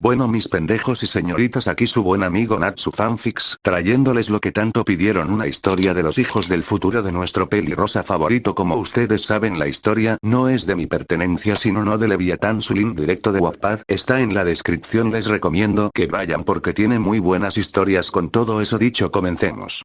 Bueno mis pendejos y señoritas, aquí su buen amigo Natsu Fanfics, trayéndoles lo que tanto pidieron, una historia de los hijos del futuro de nuestro pelirrosa favorito. Como ustedes saben, la historia no es de mi pertenencia sino no de Leviatán. Su link directo de Wattpad está en la descripción, les recomiendo que vayan porque tiene muy buenas historias. Con todo eso dicho, comencemos.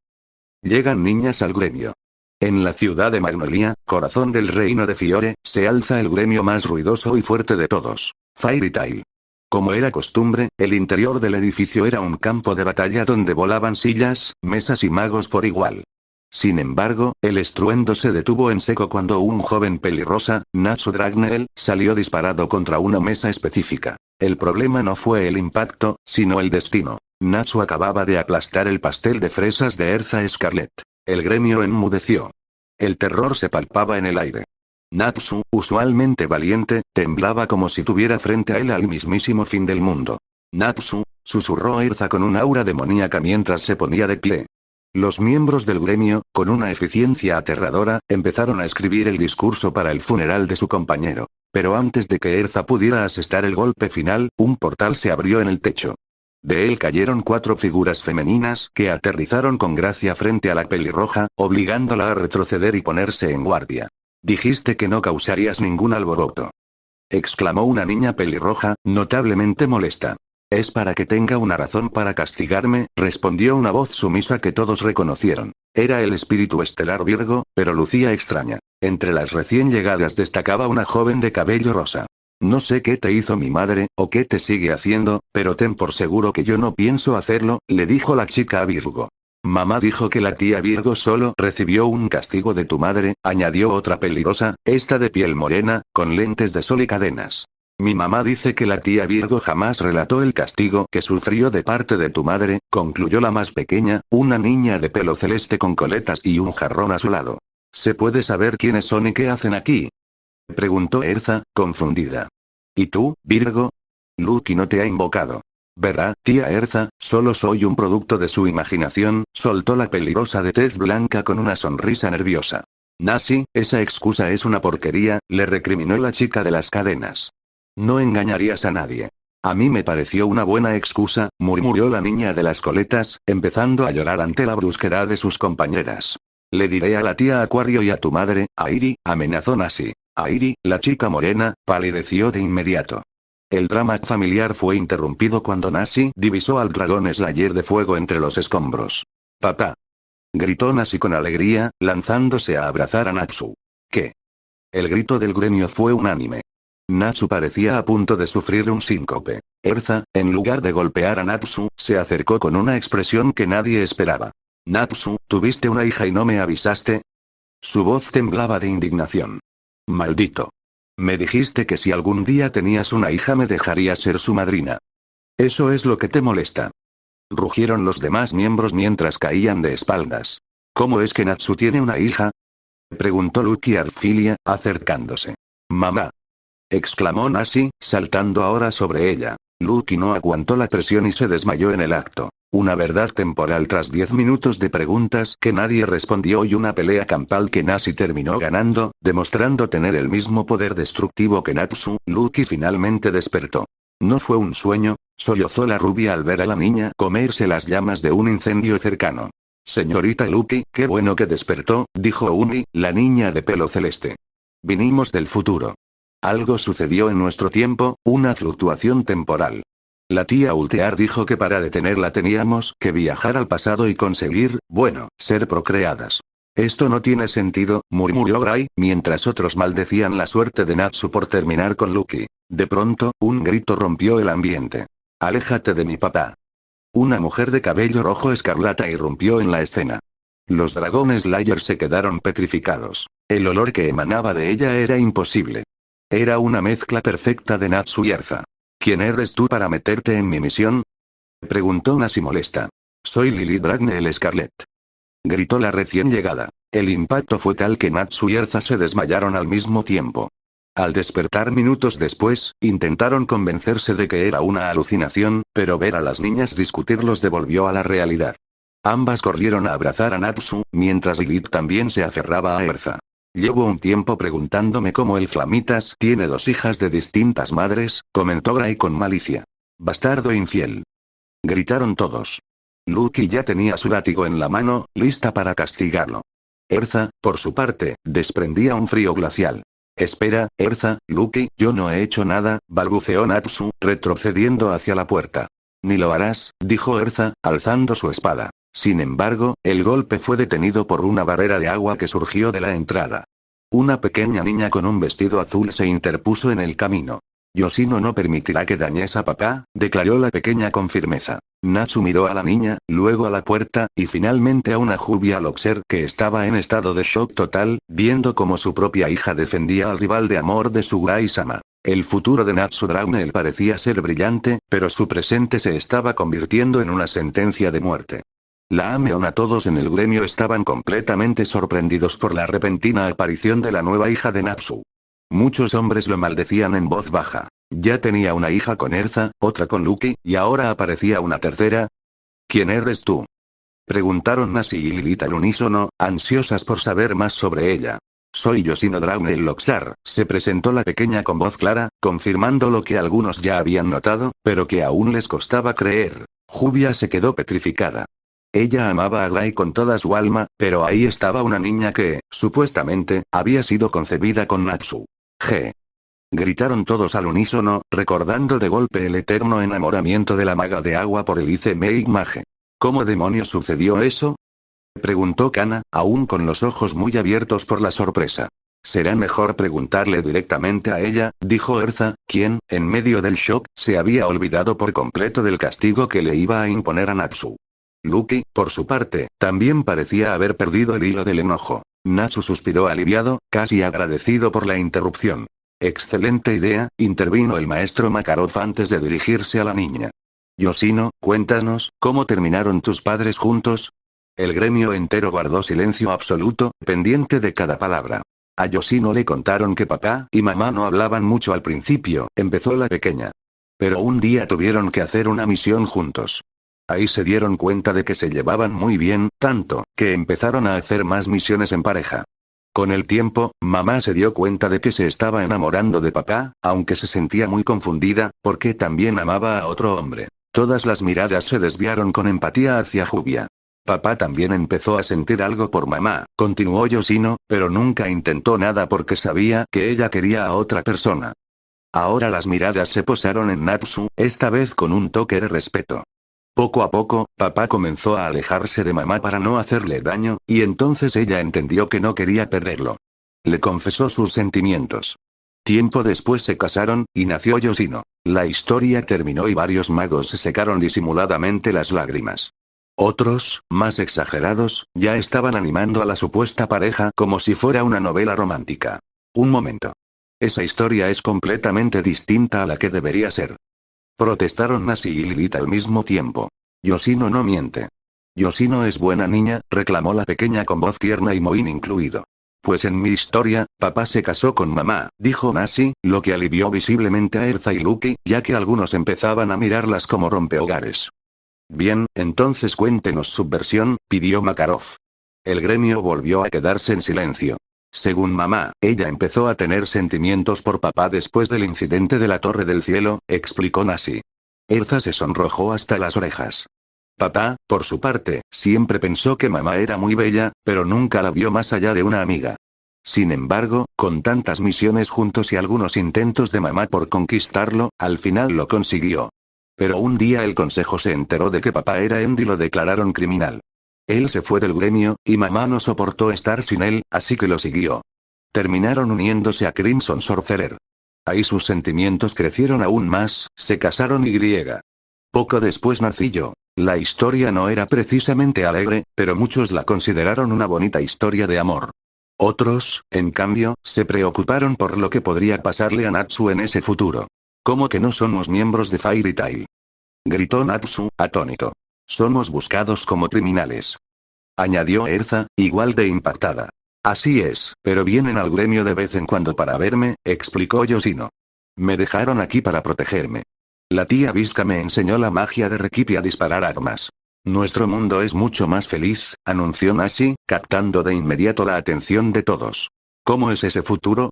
Llegan niñas al gremio. En la ciudad de Magnolia, corazón del reino de Fiore, se alza el gremio más ruidoso y fuerte de todos, Fairy Tail. Como era costumbre, el interior del edificio era un campo de batalla donde volaban sillas, mesas y magos por igual. Sin embargo, el estruendo se detuvo en seco cuando un joven pelirrosa, Natsu Dragneel, salió disparado contra una mesa específica. El problema no fue el impacto, sino el destino. Natsu acababa de aplastar el pastel de fresas de Erza Scarlet. El gremio enmudeció. El terror se palpaba en el aire. Natsu, usualmente valiente, temblaba como si tuviera frente a él al mismísimo fin del mundo. Natsu, susurró Erza con un aura demoníaca mientras se ponía de pie. Los miembros del gremio, con una eficiencia aterradora, empezaron a escribir el discurso para el funeral de su compañero. Pero antes de que Erza pudiera asestar el golpe final, un portal se abrió en el techo. De él cayeron 4 figuras femeninas que aterrizaron con gracia frente a la pelirroja, obligándola a retroceder y ponerse en guardia. Dijiste que no causarías ningún alboroto, exclamó una niña pelirroja, notablemente molesta. Es para que tenga una razón para castigarme, respondió una voz sumisa que todos reconocieron. Era el espíritu estelar Virgo, pero lucía extraña. Entre las recién llegadas destacaba una joven de cabello rosa. No sé qué te hizo mi madre, o qué te sigue haciendo, pero ten por seguro que yo no pienso hacerlo, le dijo la chica a Virgo. Mamá dijo que la tía Virgo solo recibió un castigo de tu madre, añadió otra pelirrosa, esta de piel morena, con lentes de sol y cadenas. Mi mamá dice que la tía Virgo jamás relató el castigo que sufrió de parte de tu madre, concluyó la más pequeña, una niña de pelo celeste con coletas y un jarrón a su lado. ¿Se puede saber quiénes son y qué hacen aquí?, preguntó Erza, confundida. ¿Y tú, Virgo? Lucky no te ha invocado. Verá, tía Erza, solo soy un producto de su imaginación, soltó la pelirrosa de tez blanca con una sonrisa nerviosa. Nasi, esa excusa es una porquería, le recriminó la chica de las cadenas. No engañarías a nadie. A mí me pareció una buena excusa, murmuró la niña de las coletas, empezando a llorar ante la brusquedad de sus compañeras. Le diré a la tía Acuario y a tu madre, Airi, amenazó Nasi. Airi, la chica morena, palideció de inmediato. El drama familiar fue interrumpido cuando Nasi divisó al dragón Slayer de fuego entre los escombros. «Papá», gritó Nasi con alegría, lanzándose a abrazar a Natsu. ¿Qué? El grito del gremio fue unánime. Natsu parecía a punto de sufrir un síncope. Erza, en lugar de golpear a Natsu, se acercó con una expresión que nadie esperaba. «Natsu, ¿tuviste una hija y no me avisaste?» Su voz temblaba de indignación. «Maldito. Me dijiste que si algún día tenías una hija me dejarías ser su madrina. ¿Eso es lo que te molesta?», rugieron los demás miembros mientras caían de espaldas. «¿Cómo es que Natsu tiene una hija?», preguntó Lucky Arfilia, acercándose. «Mamá», exclamó Nasi, saltando ahora sobre ella. Lucky no aguantó la presión y se desmayó en el acto. Una verdad temporal tras 10 minutos de preguntas que nadie respondió y una pelea campal que Nasi terminó ganando, demostrando tener el mismo poder destructivo que Natsu. Lucky finalmente despertó. No fue un sueño, sollozó la rubia al ver a la niña comerse las llamas de un incendio cercano. Señorita Lucky, qué bueno que despertó, dijo Uni, la niña de pelo celeste. Vinimos del futuro. Algo sucedió en nuestro tiempo, una fluctuación temporal. La tía Ultear dijo que para detenerla teníamos que viajar al pasado y conseguir, bueno, ser procreadas. Esto no tiene sentido, murmuró Gray, mientras otros maldecían la suerte de Natsu por terminar con Lucky. De pronto, un grito rompió el ambiente. «Aléjate de mi papá». Una mujer de cabello rojo escarlata irrumpió en la escena. Los dragones Slayer se quedaron petrificados. El olor que emanaba de ella era imposible. Era una mezcla perfecta de Natsu y Erza. «¿Quién eres tú para meterte en mi misión?», preguntó Nasi molesta. «Soy Lily Dragneel Scarlet», gritó la recién llegada. El impacto fue tal que Natsu y Erza se desmayaron al mismo tiempo. Al despertar minutos después, intentaron convencerse de que era una alucinación, pero ver a las niñas discutir los devolvió a la realidad. Ambas corrieron a abrazar a Natsu, mientras Lilith también se aferraba a Erza. «Llevo un tiempo preguntándome cómo el Flamitas tiene 2 hijas de distintas madres», comentó Gray con malicia. Bastardo infiel. Gritaron todos. Lucky ya tenía su látigo en la mano, lista para castigarlo. Erza, por su parte, desprendía un frío glacial. Espera, Erza, Lucky, yo no he hecho nada, balbuceó Natsu, retrocediendo hacia la puerta. Ni lo harás, dijo Erza, alzando su espada. Sin embargo, el golpe fue detenido por una barrera de agua que surgió de la entrada. Una pequeña niña con un vestido azul se interpuso en el camino. Yoshino no permitirá que dañes a papá, declaró la pequeña con firmeza. Natsu miró a la niña, luego a la puerta, y finalmente a una Jubia Loxer que estaba en estado de shock total, viendo cómo su propia hija defendía al rival de amor de Sugurai-sama. El futuro de Natsu Drawnel parecía ser brillante, pero su presente se estaba convirtiendo en una sentencia de muerte. La Ameon a todos en el gremio estaban completamente sorprendidos por la repentina aparición de la nueva hija de Natsu. Muchos hombres lo maldecían en voz baja. Ya tenía una hija con Erza, otra con Lucky, y ahora aparecía una tercera. ¿Quién eres tú? Preguntaron Nasi y Lilith al unísono, ansiosas por saber más sobre ella. Soy Yoshino Drawnel Loxar, se presentó la pequeña con voz clara, confirmando lo que algunos ya habían notado, pero que aún les costaba creer. Jubia se quedó petrificada. Ella amaba a Gray con toda su alma, pero ahí estaba una niña que, supuestamente, había sido concebida con Natsu. G. Gritaron todos al unísono, recordando de golpe el eterno enamoramiento de la maga de agua por el Ice Meig Mage. ¿Cómo demonios sucedió eso? Preguntó Kana, aún con los ojos muy abiertos por la sorpresa. Será mejor preguntarle directamente a ella, dijo Erza, quien, en medio del shock, se había olvidado por completo del castigo que le iba a imponer a Natsu. Lucky, por su parte, también parecía haber perdido el hilo del enojo. Natsu suspiró aliviado, casi agradecido por la interrupción. Excelente idea, intervino el maestro Makarov antes de dirigirse a la niña. Yoshino, cuéntanos, ¿cómo terminaron tus padres juntos? El gremio entero guardó silencio absoluto, pendiente de cada palabra. A Yoshino le contaron que papá y mamá no hablaban mucho al principio, empezó la pequeña. Pero un día tuvieron que hacer una misión juntos. Ahí se dieron cuenta de que se llevaban muy bien, tanto, que empezaron a hacer más misiones en pareja. Con el tiempo, mamá se dio cuenta de que se estaba enamorando de papá, aunque se sentía muy confundida, porque también amaba a otro hombre. Todas las miradas se desviaron con empatía hacia Jubia. Papá también empezó a sentir algo por mamá, continuó Yoshino, pero nunca intentó nada porque sabía que ella quería a otra persona. Ahora las miradas se posaron en Natsu, esta vez con un toque de respeto. Poco a poco, papá comenzó a alejarse de mamá para no hacerle daño, y entonces ella entendió que no quería perderlo. Le confesó sus sentimientos. Tiempo después se casaron, y nació Yoshino. La historia terminó y varios magos se secaron disimuladamente las lágrimas. Otros, más exagerados, ya estaban animando a la supuesta pareja como si fuera una novela romántica. Un momento. Esa historia es completamente distinta a la que debería ser. Protestaron Nasi y Lilith al mismo tiempo. Yoshino no miente. Yoshino es buena niña, reclamó la pequeña con voz tierna y mohín incluido. Pues en mi historia, papá se casó con mamá, dijo Nasi, lo que alivió visiblemente a Erza y Lucky, ya que algunos empezaban a mirarlas como rompehogares. Bien, entonces cuéntenos su versión, pidió Makarov. El gremio volvió a quedarse en silencio. Según mamá, ella empezó a tener sentimientos por papá después del incidente de la Torre del Cielo, explicó Nasi. Erza se sonrojó hasta las orejas. Papá, por su parte, siempre pensó que mamá era muy bella, pero nunca la vio más allá de una amiga. Sin embargo, con tantas misiones juntos y algunos intentos de mamá por conquistarlo, al final lo consiguió. Pero un día el consejo se enteró de que papá era End y lo declararon criminal. Él se fue del gremio, y mamá no soportó estar sin él, así que lo siguió. Terminaron uniéndose a Crimson Sorcerer. Ahí sus sentimientos crecieron aún más, se casaron y griega. Poco después nací yo. La historia no era precisamente alegre, pero muchos la consideraron una bonita historia de amor. Otros, en cambio, se preocuparon por lo que podría pasarle a Natsu en ese futuro. ¿Cómo que no somos miembros de Fairy Tail? Gritó Natsu, atónito. Somos buscados como criminales. Añadió Erza, igual de impactada. Así es, pero vienen al gremio de vez en cuando para verme, explicó Yoshino. Me dejaron aquí para protegerme. La tía Visca me enseñó la magia de Rekipi a disparar armas. Nuestro mundo es mucho más feliz, anunció Nasi, captando de inmediato la atención de todos. ¿Cómo es ese futuro?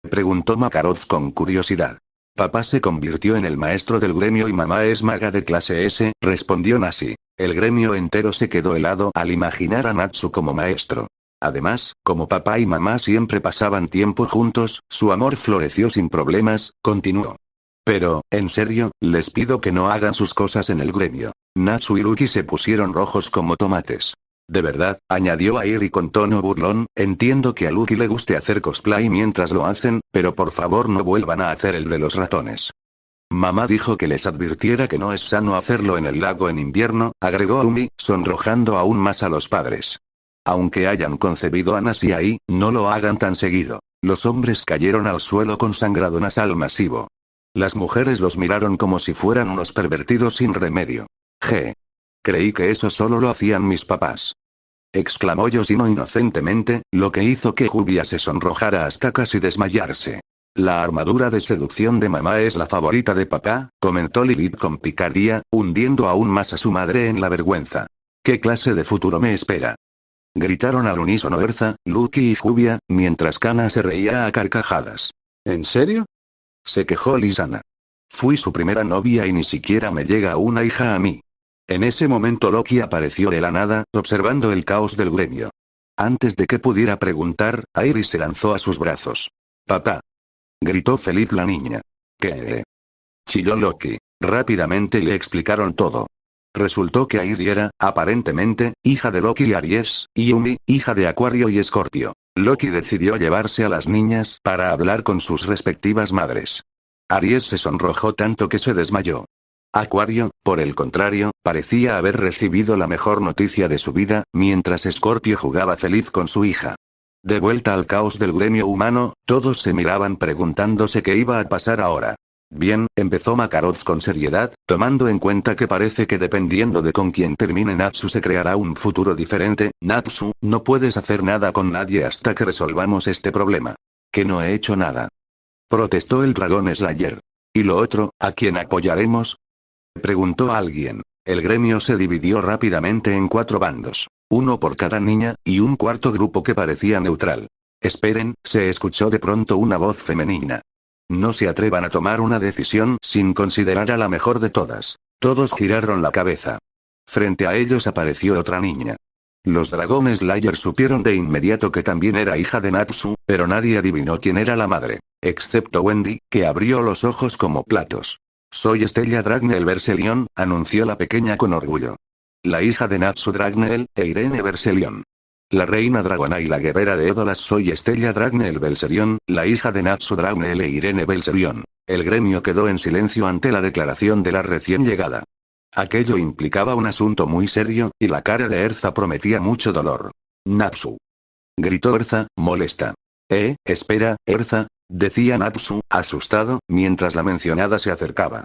Preguntó Makarov con curiosidad. Papá se convirtió en el maestro del gremio y mamá es maga de clase S, respondió Nasi. El gremio entero se quedó helado al imaginar a Natsu como maestro. Además, como papá y mamá siempre pasaban tiempo juntos, su amor floreció sin problemas, continuó. Pero, en serio, les pido que no hagan sus cosas en el gremio. Natsu y Lucky se pusieron rojos como tomates. De verdad, añadió Airi con tono burlón, entiendo que a Lucky le guste hacer cosplay mientras lo hacen, pero por favor no vuelvan a hacer el de los ratones. Mamá dijo que les advirtiera que no es sano hacerlo en el lago en invierno, agregó Umi, sonrojando aún más a los padres. Aunque hayan concebido a Nasi ahí, no lo hagan tan seguido. Los hombres cayeron al suelo con sangrado nasal masivo. Las mujeres los miraron como si fueran unos pervertidos sin remedio. Creí que eso solo lo hacían mis papás. Exclamó Yoshino inocentemente, lo que hizo que Jubia se sonrojara hasta casi desmayarse. La armadura de seducción de mamá es la favorita de papá, comentó Lilith con picardía, hundiendo aún más a su madre en la vergüenza. ¿Qué clase de futuro me espera? Gritaron al unísono Erza, Lucky y Jubia, mientras Kana se reía a carcajadas. ¿En serio? Se quejó Lisana. Fui su primera novia y ni siquiera me llega una hija a mí. En ese momento Loki apareció de la nada, observando el caos del gremio. Antes de que pudiera preguntar, Iris se lanzó a sus brazos. «Papá», gritó feliz la niña. «¿Qué?» chilló Loki. Rápidamente le explicaron todo. Resultó que Airi era, aparentemente, hija de Loki y Aries, y Yumi, hija de Acuario y Escorpio. Loki decidió llevarse a las niñas para hablar con sus respectivas madres. Aries se sonrojó tanto que se desmayó. Acuario, por el contrario, parecía haber recibido la mejor noticia de su vida, mientras Escorpio jugaba feliz con su hija. De vuelta al caos del gremio humano, todos se miraban preguntándose qué iba a pasar ahora. Bien, empezó Makarov con seriedad, tomando en cuenta que parece que dependiendo de con quién termine Natsu se creará un futuro diferente. Natsu, no puedes hacer nada con nadie hasta que resolvamos este problema. Que no he hecho nada. Protestó el dragón Slayer. ¿Y lo otro, a quién apoyaremos? Preguntó alguien. El gremio se dividió rápidamente en 4 bandos. Uno por cada niña, y un cuarto grupo que parecía neutral. Esperen, se escuchó de pronto una voz femenina. No se atrevan a tomar una decisión sin considerar a la mejor de todas. Todos giraron la cabeza. Frente a ellos apareció otra niña. Los dragones Slayer supieron de inmediato que también era hija de Natsu, pero nadie adivinó quién era la madre. Excepto Wendy, que abrió los ojos como platos. Soy Stella Dragneel Verselion, anunció la pequeña con orgullo. La hija de Natsu Dragneel, e Irene Verselion. La reina dragona y la guerrera de Edolas soy Stella Dragneel Verselion, la hija de Natsu Dragneel e Irene Verselion. El gremio quedó en silencio ante la declaración de la recién llegada. Aquello implicaba un asunto muy serio, y la cara de Erza prometía mucho dolor. Natsu. Gritó Erza, molesta. Espera, Erza, decía Natsu, asustado, mientras la mencionada se acercaba.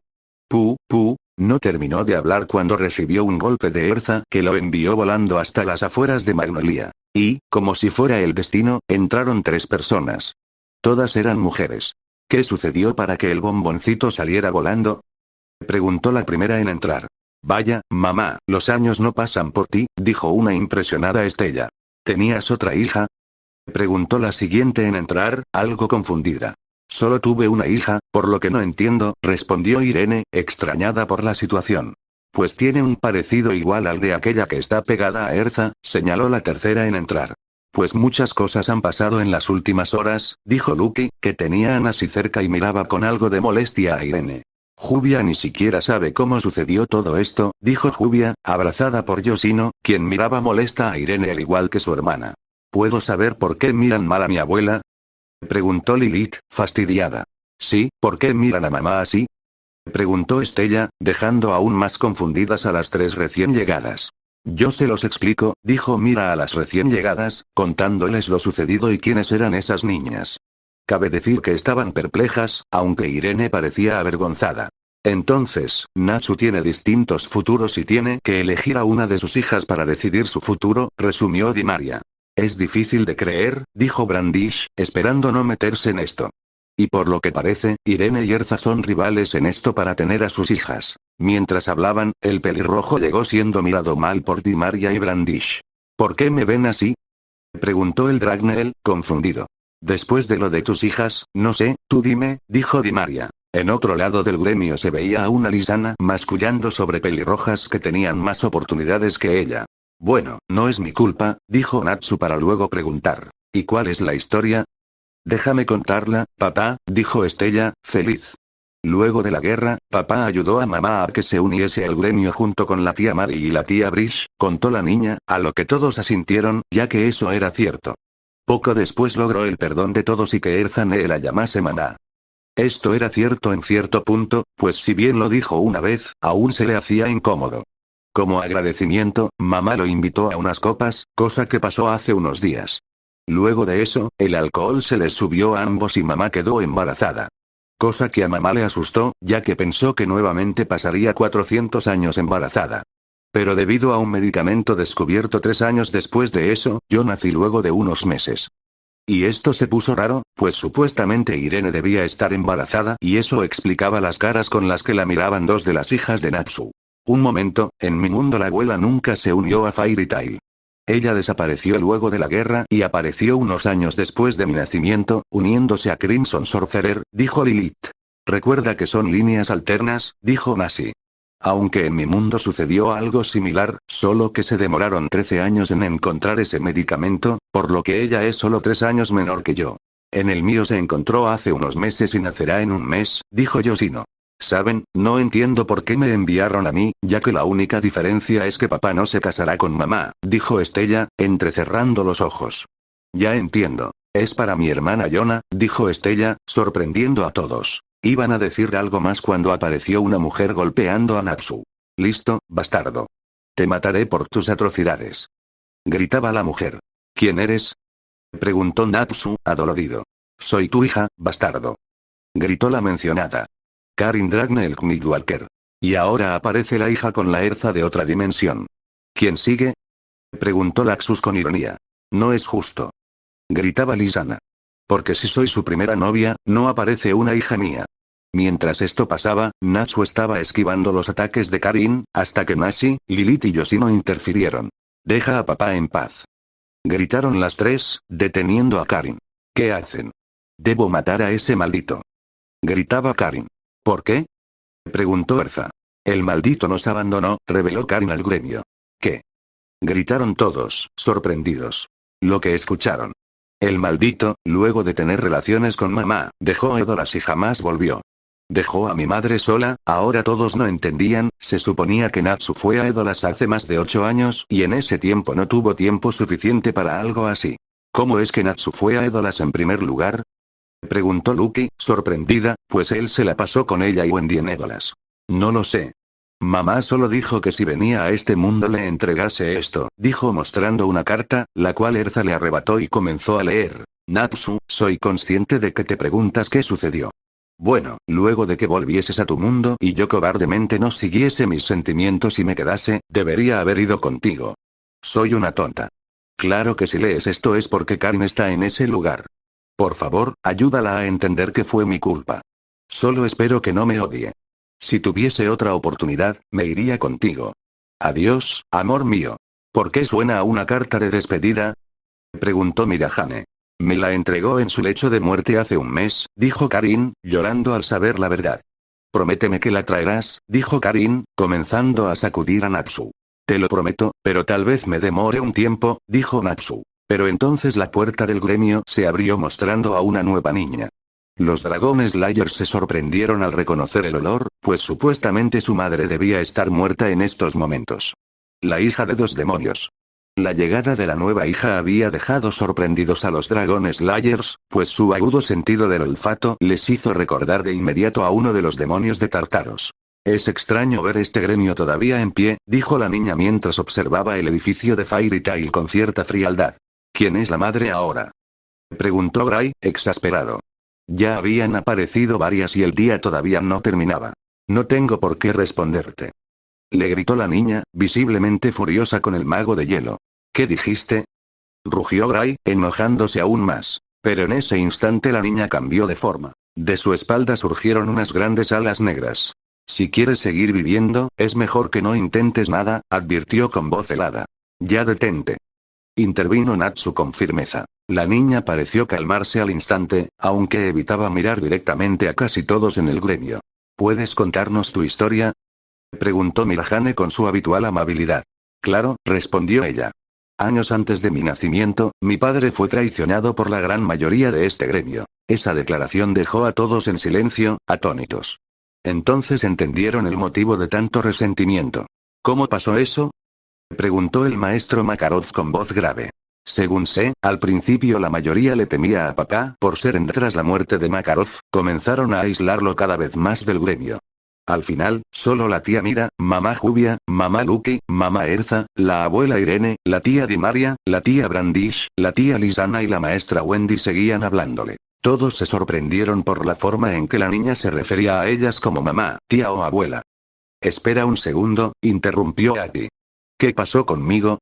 No terminó de hablar cuando recibió un golpe de Erza que lo envió volando hasta las afueras de Magnolia. Y, como si fuera el destino, entraron 3 personas. Todas eran mujeres. ¿Qué sucedió para que el bomboncito saliera volando? Preguntó la primera en entrar. Vaya, mamá, los años no pasan por ti, dijo una impresionada Stella. ¿Tenías otra hija? Preguntó la siguiente en entrar, algo confundida. Solo tuve una hija, por lo que no entiendo, respondió Irene, extrañada por la situación. Pues tiene un parecido igual al de aquella que está pegada a Erza, señaló la tercera en entrar. Pues muchas cosas han pasado en las últimas horas, dijo Lucky, que tenía a Nasi cerca y miraba con algo de molestia a Irene. Jubia ni siquiera sabe cómo sucedió todo esto, dijo Jubia, abrazada por Yoshino, quien miraba molesta a Irene al igual que su hermana. ¿Puedo saber por qué miran mal a mi abuela? Preguntó Lilith, fastidiada. Sí, ¿por qué miran a mamá así? Preguntó Stella, dejando aún más confundidas a las 3 recién llegadas. Yo se los explico, dijo Mira a las recién llegadas, contándoles lo sucedido y quiénes eran esas niñas. Cabe decir que estaban perplejas, aunque Irene parecía avergonzada. Entonces, Natsu tiene distintos futuros y tiene que elegir a una de sus hijas para decidir su futuro, resumió Dimaria. Es difícil de creer, dijo Brandish, esperando no meterse en esto. Y por lo que parece, Irene y Erza son rivales en esto para tener a sus hijas. Mientras hablaban, el pelirrojo llegó siendo mirado mal por Dimaria y Brandish. ¿Por qué me ven así? Preguntó el Dragneel, confundido. Después de lo de tus hijas, no sé, tú dime, dijo Dimaria. En otro lado del gremio se veía a una Lisana mascullando sobre pelirrojas que tenían más oportunidades que ella. Bueno, no es mi culpa, dijo Natsu para luego preguntar. ¿Y cuál es la historia? Déjame contarla, papá, dijo Estella, feliz. Luego de la guerra, papá ayudó a mamá a que se uniese al gremio junto con la tía Mari y la tía Brish, contó la niña, a lo que todos asintieron, ya que eso era cierto. Poco después logró el perdón de todos y que Erzane la llamase mamá. Esto era cierto en cierto punto, pues si bien lo dijo una vez, aún se le hacía incómodo. Como agradecimiento, mamá lo invitó a unas copas, cosa que pasó hace unos días. Luego de eso, el alcohol se les subió a ambos y mamá quedó embarazada. Cosa que a mamá le asustó, ya que pensó que nuevamente pasaría 400 años embarazada. Pero debido a un medicamento descubierto 3 años después de eso, yo nací luego de unos meses. Y esto se puso raro, pues supuestamente Irene debía estar embarazada y eso explicaba las caras con las que la miraban dos de las hijas de Natsu. Un momento, en mi mundo la abuela nunca se unió a Fairy Tail. Ella desapareció luego de la guerra y apareció unos años después de mi nacimiento, uniéndose a Crimson Sorcerer, dijo Lilith. Recuerda que son líneas alternas, dijo Nasi. Aunque en mi mundo sucedió algo similar, solo que se demoraron 13 años en encontrar ese medicamento, por lo que ella es solo 3 años menor que yo. En el mío se encontró hace unos meses y nacerá en un mes, dijo Yoshino. Saben, no entiendo por qué me enviaron a mí, ya que la única diferencia es que papá no se casará con mamá, dijo Estella, entrecerrando los ojos. Ya entiendo. Es para mi hermana Yona, dijo Estella, sorprendiendo a todos. Iban a decir algo más cuando apareció una mujer golpeando a Natsu. Listo, bastardo. Te mataré por tus atrocidades. Gritaba la mujer. ¿Quién eres? Preguntó Natsu, adolorido. Soy tu hija, bastardo. Gritó la mencionada. Karin Dragne el Knightwalker. Y ahora aparece la hija con la Erza de otra dimensión. ¿Quién sigue? Preguntó Laxus con ironía. No es justo. Gritaba Lisana. Porque si soy su primera novia, no aparece una hija mía. Mientras esto pasaba, Natsu estaba esquivando los ataques de Karin, hasta que Nashi, Lilith y Yoshino interfirieron. Deja a papá en paz. Gritaron las tres, deteniendo a Karin. ¿Qué hacen? Debo matar a ese maldito. Gritaba Karin. ¿Por qué? Preguntó Erza. El maldito nos abandonó, reveló Karin al gremio. ¿Qué? Gritaron todos, sorprendidos. Lo que escucharon. El maldito, luego de tener relaciones con mamá, dejó a Edoras y jamás volvió. Dejó a mi madre sola, ahora todos no entendían, se suponía que Natsu fue a Edoras hace más de 8 años y en ese tiempo no tuvo tiempo suficiente para algo así. ¿Cómo es que Natsu fue a Edoras en primer lugar? Preguntó Lucky, sorprendida, pues él se la pasó con ella y Wendy en Edoras. No lo sé. Mamá solo dijo que si venía a este mundo le entregase esto, dijo mostrando una carta, la cual Erza le arrebató y comenzó a leer. Natsu, soy consciente de que te preguntas qué sucedió. Bueno, luego de que volvieses a tu mundo y yo cobardemente no siguiese mis sentimientos y me quedase, debería haber ido contigo. Soy una tonta. Claro que si lees esto es porque Karin está en ese lugar. Por favor, ayúdala a entender que fue mi culpa. Solo espero que no me odie. Si tuviese otra oportunidad, me iría contigo. Adiós, amor mío. ¿Por qué suena a una carta de despedida? Preguntó Mirahane. Me la entregó en su lecho de muerte hace un mes, dijo Karin, llorando al saber la verdad. Prométeme que la traerás, dijo Karin, comenzando a sacudir a Natsu. Te lo prometo, pero tal vez me demore un tiempo, dijo Natsu. Pero entonces la puerta del gremio se abrió mostrando a una nueva niña. Los dragones Layers se sorprendieron al reconocer el olor, pues supuestamente su madre debía estar muerta en estos momentos. La hija de 2 demonios. La llegada de la nueva hija había dejado sorprendidos a los dragones Layers, pues su agudo sentido del olfato les hizo recordar de inmediato a uno de los demonios de Tartaros. Es extraño ver este gremio todavía en pie, dijo la niña mientras observaba el edificio de Fairy Tail con cierta frialdad. ¿Quién es la madre ahora? Preguntó Gray, exasperado. Ya habían aparecido varias y el día todavía no terminaba. No tengo por qué responderte. Le gritó la niña, visiblemente furiosa con el mago de hielo. ¿Qué dijiste? Rugió Gray, enojándose aún más. Pero en ese instante la niña cambió de forma. De su espalda surgieron unas grandes alas negras. Si quieres seguir viviendo, es mejor que no intentes nada, advirtió con voz helada. Ya detente. Intervino Natsu con firmeza. La niña pareció calmarse al instante, aunque evitaba mirar directamente a casi todos en el gremio. ¿Puedes contarnos tu historia?, preguntó Mirahane con su habitual amabilidad. Claro, respondió ella. Años antes de mi nacimiento, mi padre fue traicionado por la gran mayoría de este gremio. Esa declaración dejó a todos en silencio, atónitos. Entonces entendieron el motivo de tanto resentimiento. ¿Cómo pasó eso?, preguntó el maestro Makarov con voz grave. Según sé, al principio la mayoría le temía a papá por ser tras la muerte de Makarov, comenzaron a aislarlo cada vez más del gremio. Al final, solo la tía Mira, mamá Jubia, mamá Lucky, mamá Erza, la abuela Irene, la tía Dimaria, la tía Brandish, la tía Lisana y la maestra Wendy seguían hablándole. Todos se sorprendieron por la forma en que la niña se refería a ellas como mamá, tía o abuela. Espera un segundo, interrumpió Ati. ¿Qué pasó conmigo?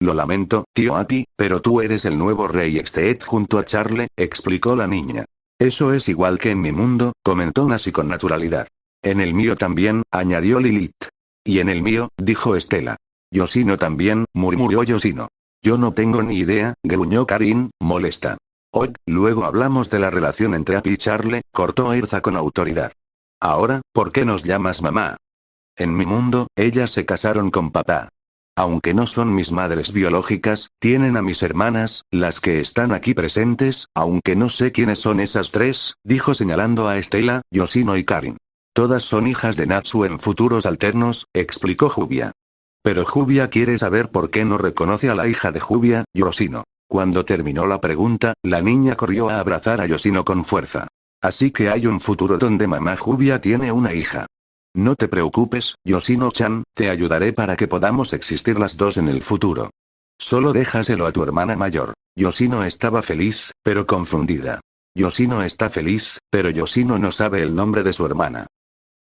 Lo lamento, tío Ati, pero tú eres el nuevo rey Exteet junto a Charle, explicó la niña. Eso es igual que en mi mundo, comentó Nasi con naturalidad. En el mío también, añadió Lilith. Y en el mío, dijo Estela. Yoshino también, murmuró Yoshino. Yo no tengo ni idea, gruñó Karin, molesta. Hoy, luego hablamos de la relación entre Api y Charle, cortó Erza con autoridad. Ahora, ¿por qué nos llamas mamá? En mi mundo, ellas se casaron con papá. Aunque no son mis madres biológicas, tienen a mis hermanas, las que están aquí presentes, aunque no sé quiénes son esas tres, dijo señalando a Estela, Yoshino y Karin. Todas son hijas de Natsu en futuros alternos, explicó Jubia. Pero Jubia quiere saber por qué no reconoce a la hija de Jubia, Yoshino. Cuando terminó la pregunta, la niña corrió a abrazar a Yoshino con fuerza. Así que hay un futuro donde mamá Jubia tiene una hija. No te preocupes, Yoshino-chan, te ayudaré para que podamos existir las dos en el futuro. Solo déjaselo a tu hermana mayor. Yoshino estaba feliz, pero confundida. Yoshino está feliz, pero Yoshino no sabe el nombre de su hermana.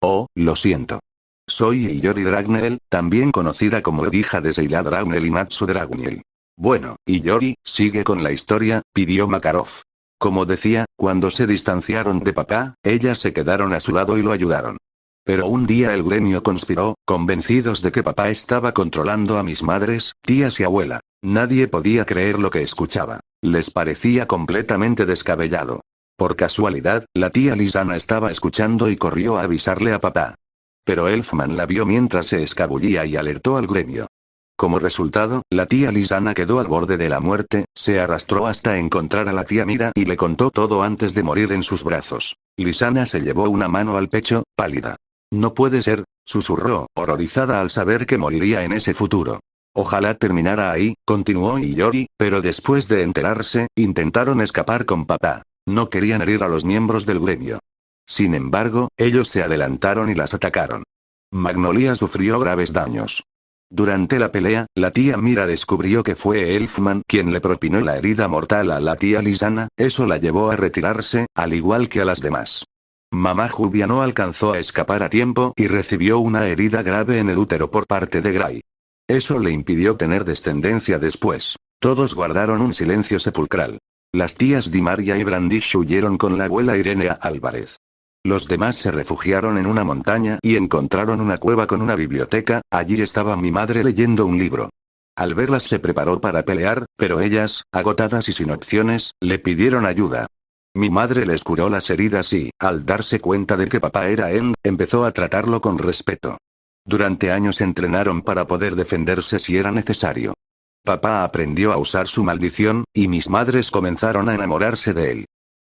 Oh, lo siento. Soy Iyori Dragneel, también conocida como hija de Seila Dragneel y Natsu Dragneel. Bueno, Iyori, sigue con la historia, pidió Makarov. Como decía, cuando se distanciaron de papá, ellas se quedaron a su lado y lo ayudaron. Pero un día el gremio conspiró, convencidos de que papá estaba controlando a mis madres, tías y abuela. Nadie podía creer lo que escuchaba. Les parecía completamente descabellado. Por casualidad, la tía Lisana estaba escuchando y corrió a avisarle a papá. Pero Elfman la vio mientras se escabullía y alertó al gremio. Como resultado, la tía Lisana quedó al borde de la muerte, se arrastró hasta encontrar a la tía Mira y le contó todo antes de morir en sus brazos. Lisana se llevó una mano al pecho, pálida. No puede ser, susurró, horrorizada al saber que moriría en ese futuro. Ojalá terminara ahí, continuó Iyori, pero después de enterarse, intentaron escapar con papá. No querían herir a los miembros del gremio. Sin embargo, ellos se adelantaron y las atacaron. Magnolia sufrió graves daños. Durante la pelea, la tía Mira descubrió que fue Elfman quien le propinó la herida mortal a la tía Lisana, eso la llevó a retirarse, al igual que a las demás. Mamá Jubia no alcanzó a escapar a tiempo y recibió una herida grave en el útero por parte de Gray. Eso le impidió tener descendencia después. Todos guardaron un silencio sepulcral. Las tías Dimaria y Brandish huyeron con la abuela Irene a Álvarez. Los demás se refugiaron en una montaña y encontraron una cueva con una biblioteca, allí estaba mi madre leyendo un libro. Al verlas se preparó para pelear, pero ellas, agotadas y sin opciones, le pidieron ayuda. Mi madre les curó las heridas y, al darse cuenta de que papá era empezó a tratarlo con respeto. Durante años entrenaron para poder defenderse si era necesario. Papá aprendió a usar su maldición, y mis madres comenzaron a enamorarse de él.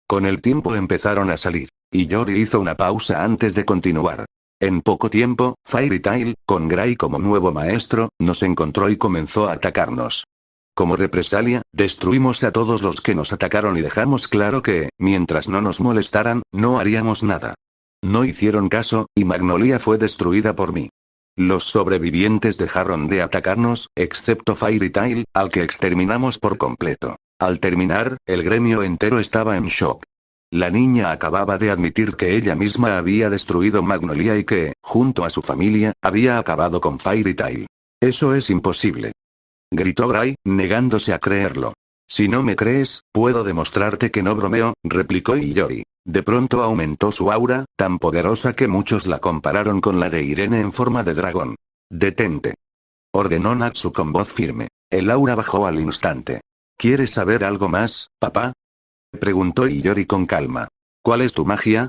Con el tiempo empezaron a salir. Y Yori hizo una pausa antes de continuar. En poco tiempo, Fairy Tail, con Gray como nuevo maestro, nos encontró y comenzó a atacarnos. Como represalia, destruimos a todos los que nos atacaron y dejamos claro que, mientras no nos molestaran, no haríamos nada. No hicieron caso, y Magnolia fue destruida por mí. Los sobrevivientes dejaron de atacarnos, excepto Fairy Tail, al que exterminamos por completo. Al terminar, el gremio entero estaba en shock. La niña acababa de admitir que ella misma había destruido Magnolia y que, junto a su familia, había acabado con Fairy Tail. Eso es imposible. Gritó Gray, negándose a creerlo. Si no me crees, puedo demostrarte que no bromeo, replicó Iyori. De pronto aumentó su aura, tan poderosa que muchos la compararon con la de Irene en forma de dragón. Detente. Ordenó Natsu con voz firme. El aura bajó al instante. ¿Quieres saber algo más, papá? Preguntó Hiyori con calma. ¿Cuál es tu magia?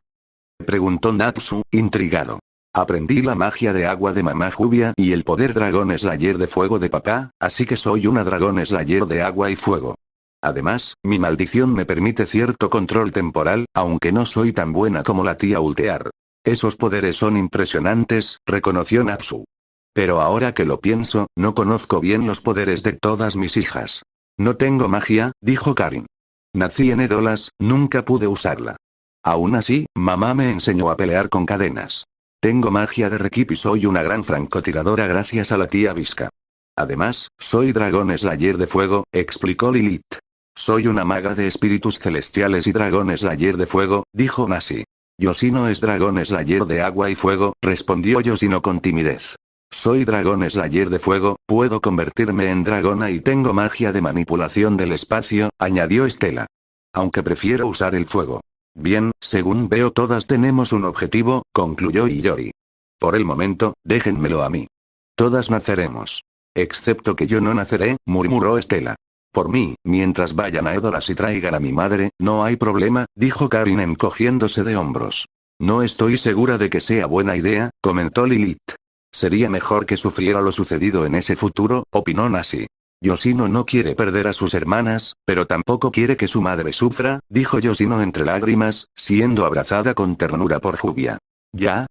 Preguntó Natsu, intrigado. Aprendí la magia de agua de mamá Jubia y el poder dragón slayer de fuego de papá, así que soy una dragón slayer de agua y fuego. Además, mi maldición me permite cierto control temporal, aunque no soy tan buena como la tía Ultear. Esos poderes son impresionantes, reconoció Natsu. Pero ahora que lo pienso, no conozco bien los poderes de todas mis hijas. No tengo magia, dijo Karin. Nací en Edolas, nunca pude usarla. Aún así, mamá me enseñó a pelear con cadenas. Tengo magia de Rekip y soy una gran francotiradora gracias a la tía Visca. Además, soy dragón slayer de fuego, explicó Lilith. Soy una maga de espíritus celestiales y dragón slayer de fuego, dijo Nasi. Yoshino es dragón slayer de agua y fuego, respondió Yoshino con timidez. Soy dragón slayer de fuego, puedo convertirme en dragona y tengo magia de manipulación del espacio, añadió Estela. Aunque prefiero usar el fuego. Bien, según veo todas tenemos un objetivo, concluyó Hiyori. Por el momento, déjenmelo a mí. Todas naceremos. Excepto que yo no naceré, murmuró Estela. Por mí, mientras vayan a Edoras y traigan a mi madre, no hay problema, dijo Karin encogiéndose de hombros. No estoy segura de que sea buena idea, comentó Lilith. Sería mejor que sufriera lo sucedido en ese futuro, opinó Nasi. Yoshino no quiere perder a sus hermanas, pero tampoco quiere que su madre sufra, dijo Yoshino entre lágrimas, siendo abrazada con ternura por Jubia. Ya,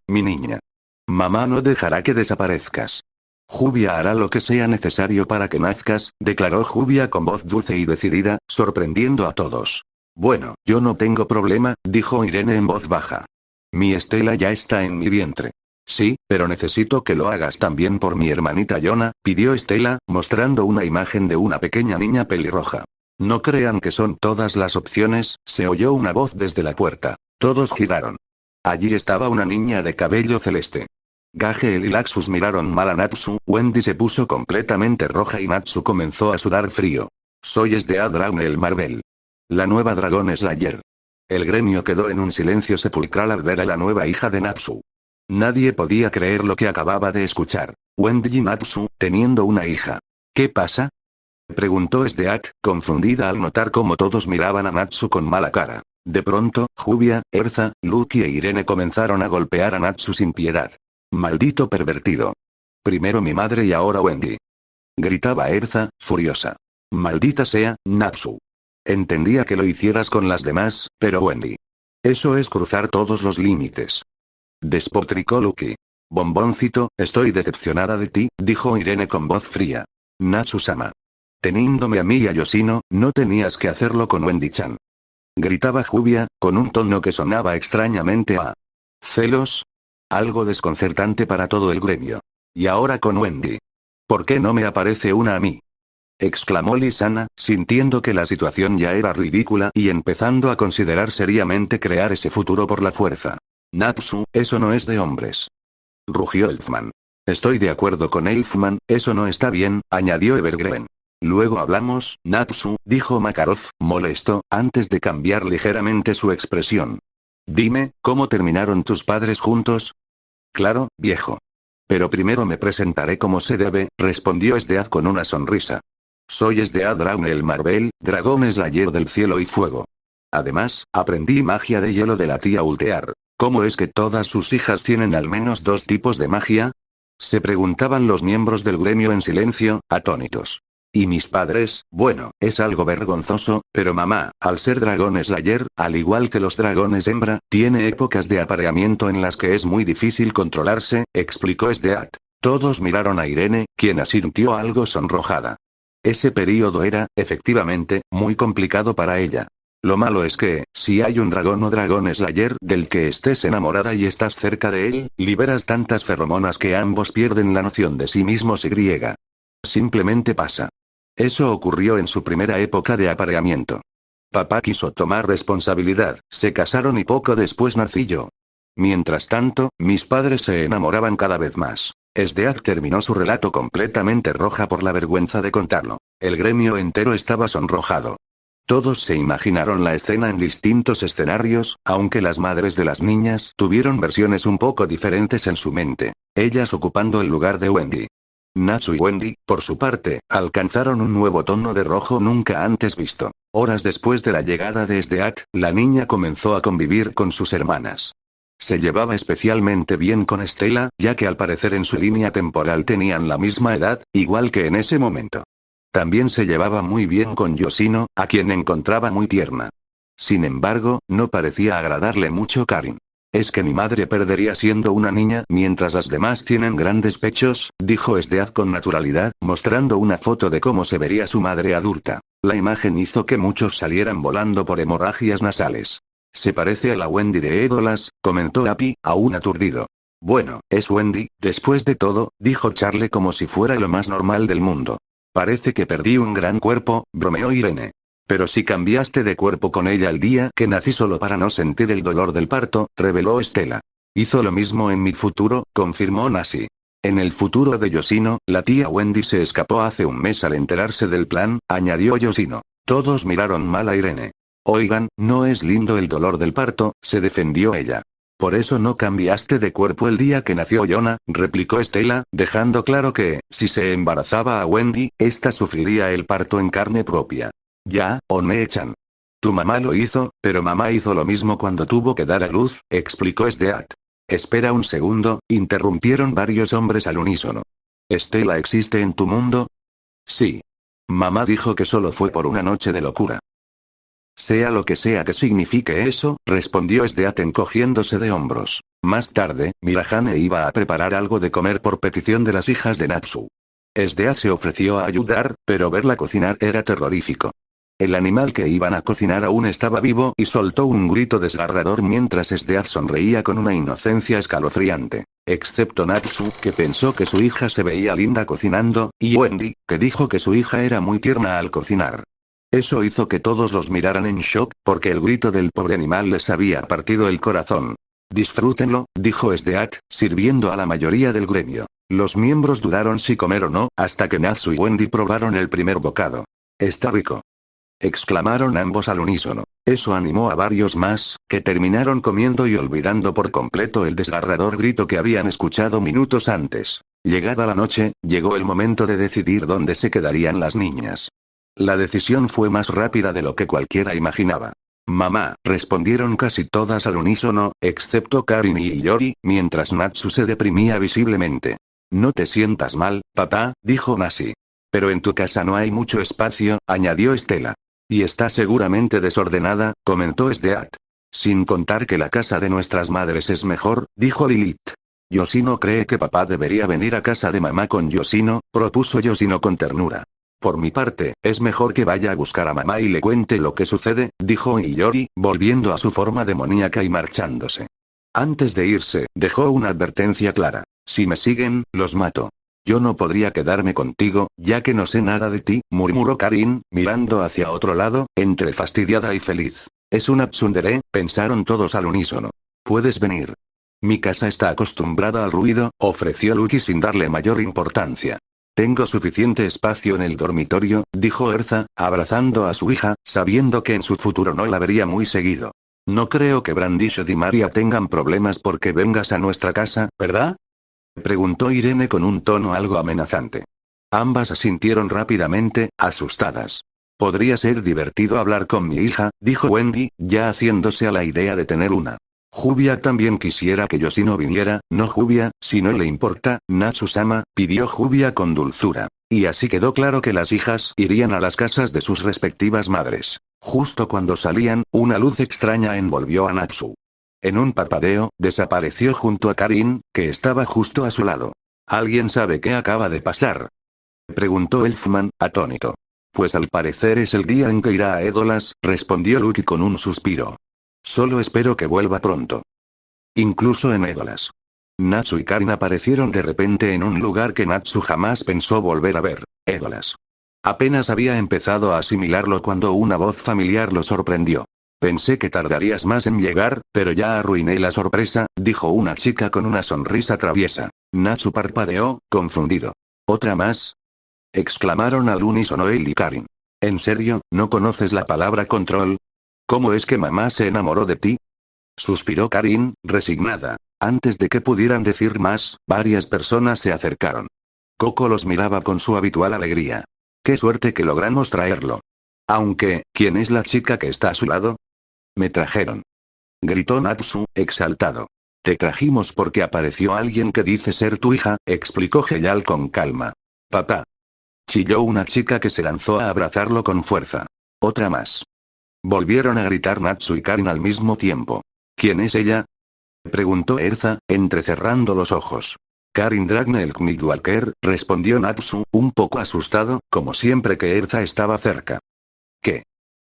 mi niña. Mamá no dejará que desaparezcas. Jubia hará lo que sea necesario para que nazcas, declaró Jubia con voz dulce y decidida, sorprendiendo a todos. Bueno, yo no tengo problema, dijo Irene en voz baja. Mi Estela ya está en mi vientre. Sí, pero necesito que lo hagas también por mi hermanita Yona, pidió Estela, mostrando una imagen de una pequeña niña pelirroja. No crean que son todas las opciones, se oyó una voz desde la puerta. Todos giraron. Allí estaba una niña de cabello celeste. Gage y Laxus miraron mal a Natsu, Wendy se puso completamente roja y Natsu comenzó a sudar frío. Soy Sdead Draunel Marvel. La nueva dragón Slayer. El gremio quedó en un silencio sepulcral al ver a la nueva hija de Natsu. Nadie podía creer lo que acababa de escuchar. Wendy y Natsu, teniendo una hija. ¿Qué pasa? Preguntó Sdead, confundida al notar cómo todos miraban a Natsu con mala cara. De pronto, Jubia, Erza, Lucky e Irene comenzaron a golpear a Natsu sin piedad. Maldito pervertido. Primero mi madre y ahora Wendy. Gritaba Erza, furiosa. Maldita sea, Natsu. Entendía que lo hicieras con las demás, pero Wendy. Eso es cruzar todos los límites. Despotricó Lucky. Bomboncito, estoy decepcionada de ti, dijo Irene con voz fría. Natsu-sama. Teniéndome a mí y a Yoshino, no tenías que hacerlo con Wendy-chan. Gritaba Jubia, con un tono que sonaba extrañamente a celos. Algo desconcertante para todo el gremio. Y ahora con Wendy. ¿Por qué no me aparece una a mí? Exclamó Lisana, sintiendo que la situación ya era ridícula y empezando a considerar seriamente crear ese futuro por la fuerza. Natsu, eso no es de hombres. Rugió Elfman. Estoy de acuerdo con Elfman, eso no está bien, añadió Evergreen. Luego hablamos, Natsu, dijo Makarov, molesto, antes de cambiar ligeramente su expresión. Dime, ¿cómo terminaron tus padres juntos? Claro, viejo. Pero primero me presentaré como se debe, respondió Sdead con una sonrisa. Soy Sdead Draunel Marvel, dragón slayer del cielo y fuego. Además, aprendí magia de hielo de la tía Ultear. ¿Cómo es que todas sus hijas tienen al menos 2 tipos de magia? Se preguntaban los miembros del gremio en silencio, atónitos. Y mis padres, bueno, es algo vergonzoso, pero mamá, al ser dragón slayer, al igual que los dragones hembra, tiene épocas de apareamiento en las que es muy difícil controlarse, explicó Sdead. Todos miraron a Irene, quien asintió algo sonrojada. Ese período era, efectivamente, muy complicado para ella. Lo malo es que, si hay un dragón o dragón slayer del que estés enamorada y estás cerca de él, liberas tantas feromonas que ambos pierden la noción de sí mismos y griega. Simplemente pasa. Eso ocurrió en su primera época de apareamiento. Papá quiso tomar responsabilidad, se casaron y poco después nací yo. Mientras tanto, mis padres se enamoraban cada vez más. Sdead terminó su relato completamente roja por la vergüenza de contarlo. El gremio entero estaba sonrojado. Todos se imaginaron la escena en distintos escenarios, aunque las madres de las niñas tuvieron versiones un poco diferentes en su mente. Ellas ocupando el lugar de Wendy. Natsu y Wendy, por su parte, alcanzaron un nuevo tono de rojo nunca antes visto. Horas después de la llegada de Sdeat, la niña comenzó a convivir con sus hermanas. Se llevaba especialmente bien con Stella, ya que al parecer en su línea temporal tenían la misma edad, igual que en ese momento. También se llevaba muy bien con Yoshino, a quien encontraba muy tierna. Sin embargo, no parecía agradarle mucho Karin. Es que mi madre perdería siendo una niña mientras las demás tienen grandes pechos, dijo Sdeat con naturalidad, mostrando una foto de cómo se vería su madre adulta. La imagen hizo que muchos salieran volando por hemorragias nasales. Se parece a la Wendy de Edolas, comentó Happy, aún aturdido. Bueno, es Wendy, después de todo, dijo Charlie como si fuera lo más normal del mundo. Parece que perdí un gran cuerpo, bromeó Irene. Pero si cambiaste de cuerpo con ella el día que nací solo para no sentir el dolor del parto, reveló Stella. Hizo lo mismo en mi futuro, confirmó Nasi. En el futuro de Yoshino, la tía Wendy se escapó hace un mes al enterarse del plan, añadió Yoshino. Todos miraron mal a Irene. Oigan, ¿no es lindo el dolor del parto?, se defendió ella. Por eso no cambiaste de cuerpo el día que nació Yona, replicó Stella, dejando claro que, si se embarazaba a Wendy, ésta sufriría el parto en carne propia. Ya, One-chan. Tu mamá lo hizo, pero mamá hizo lo mismo cuando tuvo que dar a luz, explicó Sdeat. Espera un segundo, interrumpieron varios hombres al unísono. ¿Stella existe en tu mundo? Sí. Mamá dijo que solo fue por una noche de locura. Sea lo que sea que signifique eso, respondió Sdeat encogiéndose de hombros. Más tarde, Mirahane iba a preparar algo de comer por petición de las hijas de Natsu. Sdeat se ofreció a ayudar, pero verla cocinar era terrorífico. El animal que iban a cocinar aún estaba vivo y soltó un grito desgarrador mientras Sdeat sonreía con una inocencia escalofriante. Excepto Natsu, que pensó que su hija se veía linda cocinando, y Wendy, que dijo que su hija era muy tierna al cocinar. Eso hizo que todos los miraran en shock, porque el grito del pobre animal les había partido el corazón. Disfrútenlo, dijo Sdeat, sirviendo a la mayoría del gremio. Los miembros dudaron si comer o no, hasta que Natsu y Wendy probaron el primer bocado. Está rico. Exclamaron ambos al unísono. Eso animó a varios más, que terminaron comiendo y olvidando por completo el desgarrador grito que habían escuchado minutos antes. Llegada la noche, llegó el momento de decidir dónde se quedarían las niñas. La decisión fue más rápida de lo que cualquiera imaginaba. Mamá, respondieron casi todas al unísono, excepto Karin y Iori, mientras Natsu se deprimía visiblemente. No te sientas mal, papá, dijo Nasi. Pero en tu casa no hay mucho espacio, añadió Stella. Y está seguramente desordenada, comentó Sdeat. Sin contar que la casa de nuestras madres es mejor, dijo Lilith. Yoshino cree que papá debería venir a casa de mamá con Yoshino, propuso Yoshino con ternura. Por mi parte, es mejor que vaya a buscar a mamá y le cuente lo que sucede, dijo Iori, volviendo a su forma demoníaca y marchándose. Antes de irse, dejó una advertencia clara. Si me siguen, los mato. Yo no podría quedarme contigo, ya que no sé nada de ti, murmuró Karin, mirando hacia otro lado, entre fastidiada y feliz. Es una tsundere, pensaron todos al unísono. Puedes venir. Mi casa está acostumbrada al ruido, ofreció Lucky sin darle mayor importancia. Tengo suficiente espacio en el dormitorio, dijo Erza, abrazando a su hija, sabiendo que en su futuro no la vería muy seguido. No creo que Brandisho y Maria tengan problemas porque vengas a nuestra casa, ¿verdad? Preguntó Irene con un tono algo amenazante. Ambas asintieron rápidamente, asustadas. Podría ser divertido hablar con mi hija, dijo Wendy, ya haciéndose a la idea de tener una. Jubia también quisiera que Yoshino viniera, no Jubia, si no le importa, Natsu-sama, pidió Jubia con dulzura. Y así quedó claro que las hijas irían a las casas de sus respectivas madres. Justo cuando salían, una luz extraña envolvió a Natsu. En un parpadeo, desapareció junto a Karin, que estaba justo a su lado. ¿Alguien sabe qué acaba de pasar?, preguntó Elfman, atónito. Pues al parecer es el día en que irá a Edolas, respondió Lucky con un suspiro. Solo espero que vuelva pronto. Incluso en Edolas. Natsu y Karin aparecieron de repente en un lugar que Natsu jamás pensó volver a ver, Edolas. Apenas había empezado a asimilarlo cuando una voz familiar lo sorprendió. Pensé que tardarías más en llegar, pero ya arruiné la sorpresa, dijo una chica con una sonrisa traviesa. Natsu parpadeó, confundido. ¿Otra más?, exclamaron al unísono él y Karin. ¿En serio, no conoces la palabra control? ¿Cómo es que mamá se enamoró de ti?, suspiró Karin, resignada. Antes de que pudieran decir más, varias personas se acercaron. Coco los miraba con su habitual alegría. ¡Qué suerte que logramos traerlo! Aunque, ¿quién es la chica que está a su lado? Me trajeron. Gritó Natsu, exaltado. Te trajimos porque apareció alguien que dice ser tu hija, explicó Heyal con calma. Papá. Chilló una chica que se lanzó a abrazarlo con fuerza. Otra más. Volvieron a gritar Natsu y Karin al mismo tiempo. ¿Quién es ella? Preguntó Erza, entrecerrando los ojos. Karin Dragneel Knigwalker, respondió Natsu, un poco asustado, como siempre que Erza estaba cerca. ¿Qué?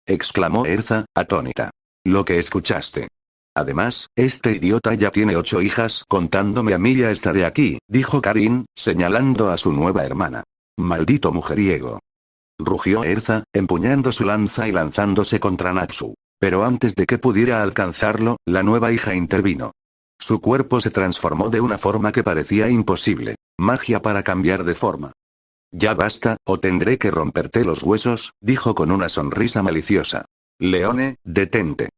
Exclamó Erza, atónita. Lo que escuchaste. Además, este idiota ya tiene 8 hijas, contándome a mí ya estaré aquí, dijo Karin, señalando a su nueva hermana. Maldito mujeriego. Rugió Erza, empuñando su lanza y lanzándose contra Natsu. Pero antes de que pudiera alcanzarlo, la nueva hija intervino. Su cuerpo se transformó de una forma que parecía imposible. Magia para cambiar de forma. Ya basta, o tendré que romperte los huesos, dijo con una sonrisa maliciosa. Leone, detente.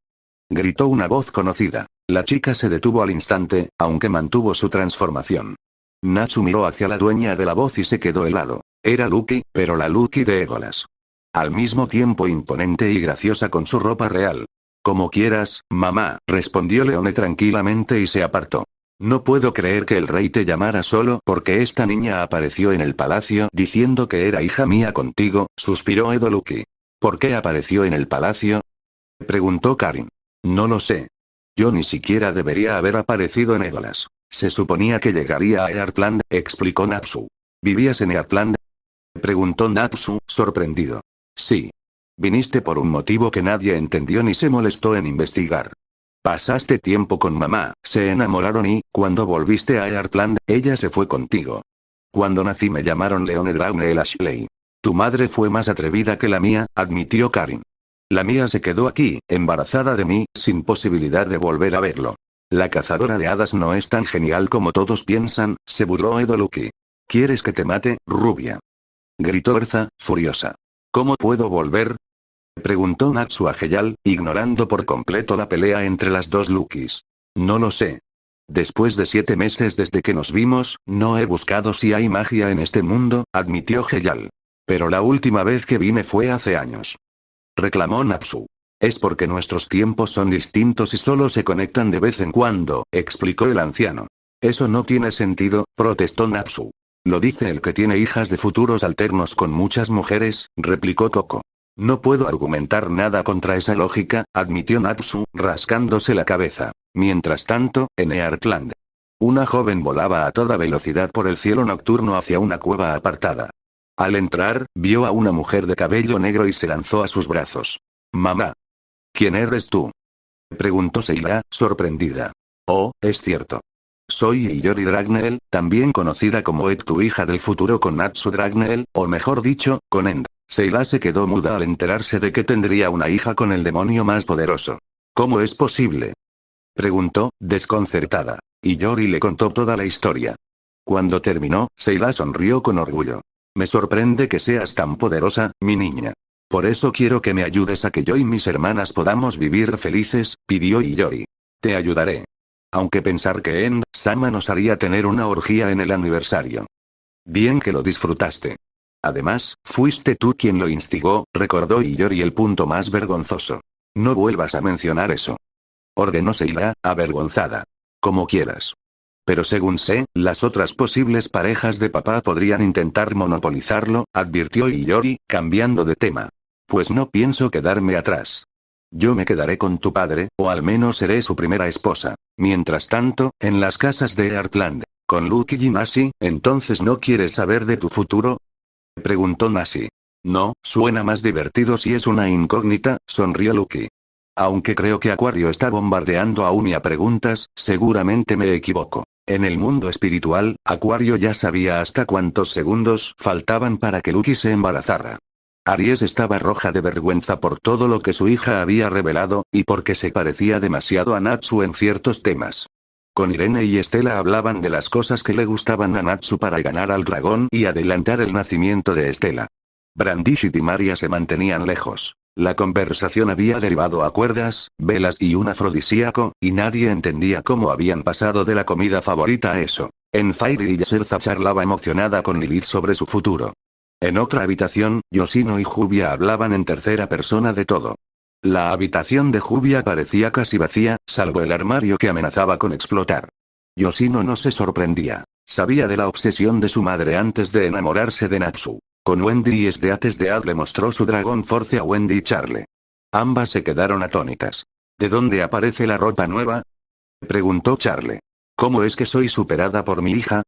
Gritó una voz conocida. La chica se detuvo al instante, aunque mantuvo su transformación. Natsu miró hacia la dueña de la voz y se quedó helado. Era Lucky, pero la Lucky de Égolas. Al mismo tiempo imponente y graciosa con su ropa real. Como quieras, mamá, respondió Leone tranquilamente y se apartó. No puedo creer que el rey te llamara solo porque esta niña apareció en el palacio diciendo que era hija mía contigo, suspiró Edo Lucky. ¿Por qué apareció en el palacio? Preguntó Karin. No lo sé. Yo ni siquiera debería haber aparecido en Égolas. Se suponía que llegaría a Earthland, explicó Natsu. ¿Vivías en Earthland? Preguntó Natsu, sorprendido. Sí. Viniste por un motivo que nadie entendió ni se molestó en investigar. Pasaste tiempo con mamá, se enamoraron y, cuando volviste a Earthland, ella se fue contigo. Cuando nací me llamaron Leone Dragneel Ashley. Tu madre fue más atrevida que la mía, admitió Karin. La mía se quedó aquí, embarazada de mí, sin posibilidad de volver a verlo. La cazadora de hadas no es tan genial como todos piensan, se burló Edo Lucky. ¿Quieres que te mate, rubia? Gritó Erza, furiosa. ¿Cómo puedo volver? Preguntó Natsu a Heyal, ignorando por completo la pelea entre las dos Lucys. No lo sé. Después de 7 meses desde que nos vimos, no he buscado si hay magia en este mundo, admitió Heyal. Pero la última vez que vine fue hace años. Reclamó Natsu. Es porque nuestros tiempos son distintos y solo se conectan de vez en cuando, explicó el anciano. Eso no tiene sentido, protestó Natsu. Lo dice el que tiene hijas de futuros alternos con muchas mujeres, replicó Coco. No puedo argumentar nada contra esa lógica, admitió Natsu, rascándose la cabeza. Mientras tanto, en Earthland. Una joven volaba a toda velocidad por el cielo nocturno hacia una cueva apartada. Al entrar, vio a una mujer de cabello negro y se lanzó a sus brazos. Mamá. ¿Quién eres tú? Preguntó Seila, sorprendida. Oh, es cierto. Soy Iyori Dragneel, también conocida como Ek, tu hija del futuro con Natsu Dragneel, o mejor dicho, con End. Seila se quedó muda al enterarse de que tendría una hija con el demonio más poderoso. ¿Cómo es posible? Preguntó, desconcertada. Iyori le contó toda la historia. Cuando terminó, Seila sonrió con orgullo. Me sorprende que seas tan poderosa, mi niña. Por eso quiero que me ayudes a que yo y mis hermanas podamos vivir felices, pidió Iyori. Te ayudaré. Aunque pensar que Sama nos haría tener una orgía en el aniversario. Bien que lo disfrutaste. Además, fuiste tú quien lo instigó, recordó Iyori el punto más vergonzoso. No vuelvas a mencionar eso. Ordenó Seila, avergonzada. Como quieras. Pero según sé, las otras posibles parejas de papá podrían intentar monopolizarlo, advirtió Iyori, cambiando de tema. Pues no pienso quedarme atrás. Yo me quedaré con tu padre, o al menos seré su primera esposa. Mientras tanto, en las casas de Earthland, con Lucky y Nasi, ¿entonces no quieres saber de tu futuro? Preguntó Nasi. No, suena más divertido si es una incógnita, sonrió Lucky. Aunque creo que Acuario está bombardeando a Umi a preguntas, seguramente me equivoco. En el mundo espiritual, Acuario ya sabía hasta cuántos segundos faltaban para que Lucky se embarazara. Aries estaba roja de vergüenza por todo lo que su hija había revelado, y porque se parecía demasiado a Natsu en ciertos temas. Con Irene y Estela hablaban de las cosas que le gustaban a Natsu para ganar al dragón y adelantar el nacimiento de Estela. Brandish y Timaria se mantenían lejos. La conversación había derivado a cuerdas, velas y un afrodisíaco, y nadie entendía cómo habían pasado de la comida favorita a eso. En Fairy y Erza charlaba emocionada con Lilith sobre su futuro. En otra habitación, Yoshino y Jubia hablaban en tercera persona de todo. La habitación de Jubia parecía casi vacía, salvo el armario que amenazaba con explotar. Yoshino no se sorprendía. Sabía de la obsesión de su madre antes de enamorarse de Natsu. Con Wendy y Sdead le mostró su Dragon Force a Wendy y Charlie. Ambas se quedaron atónitas. ¿De dónde aparece la ropa nueva?, preguntó Charlie. ¿Cómo es que soy superada por mi hija?,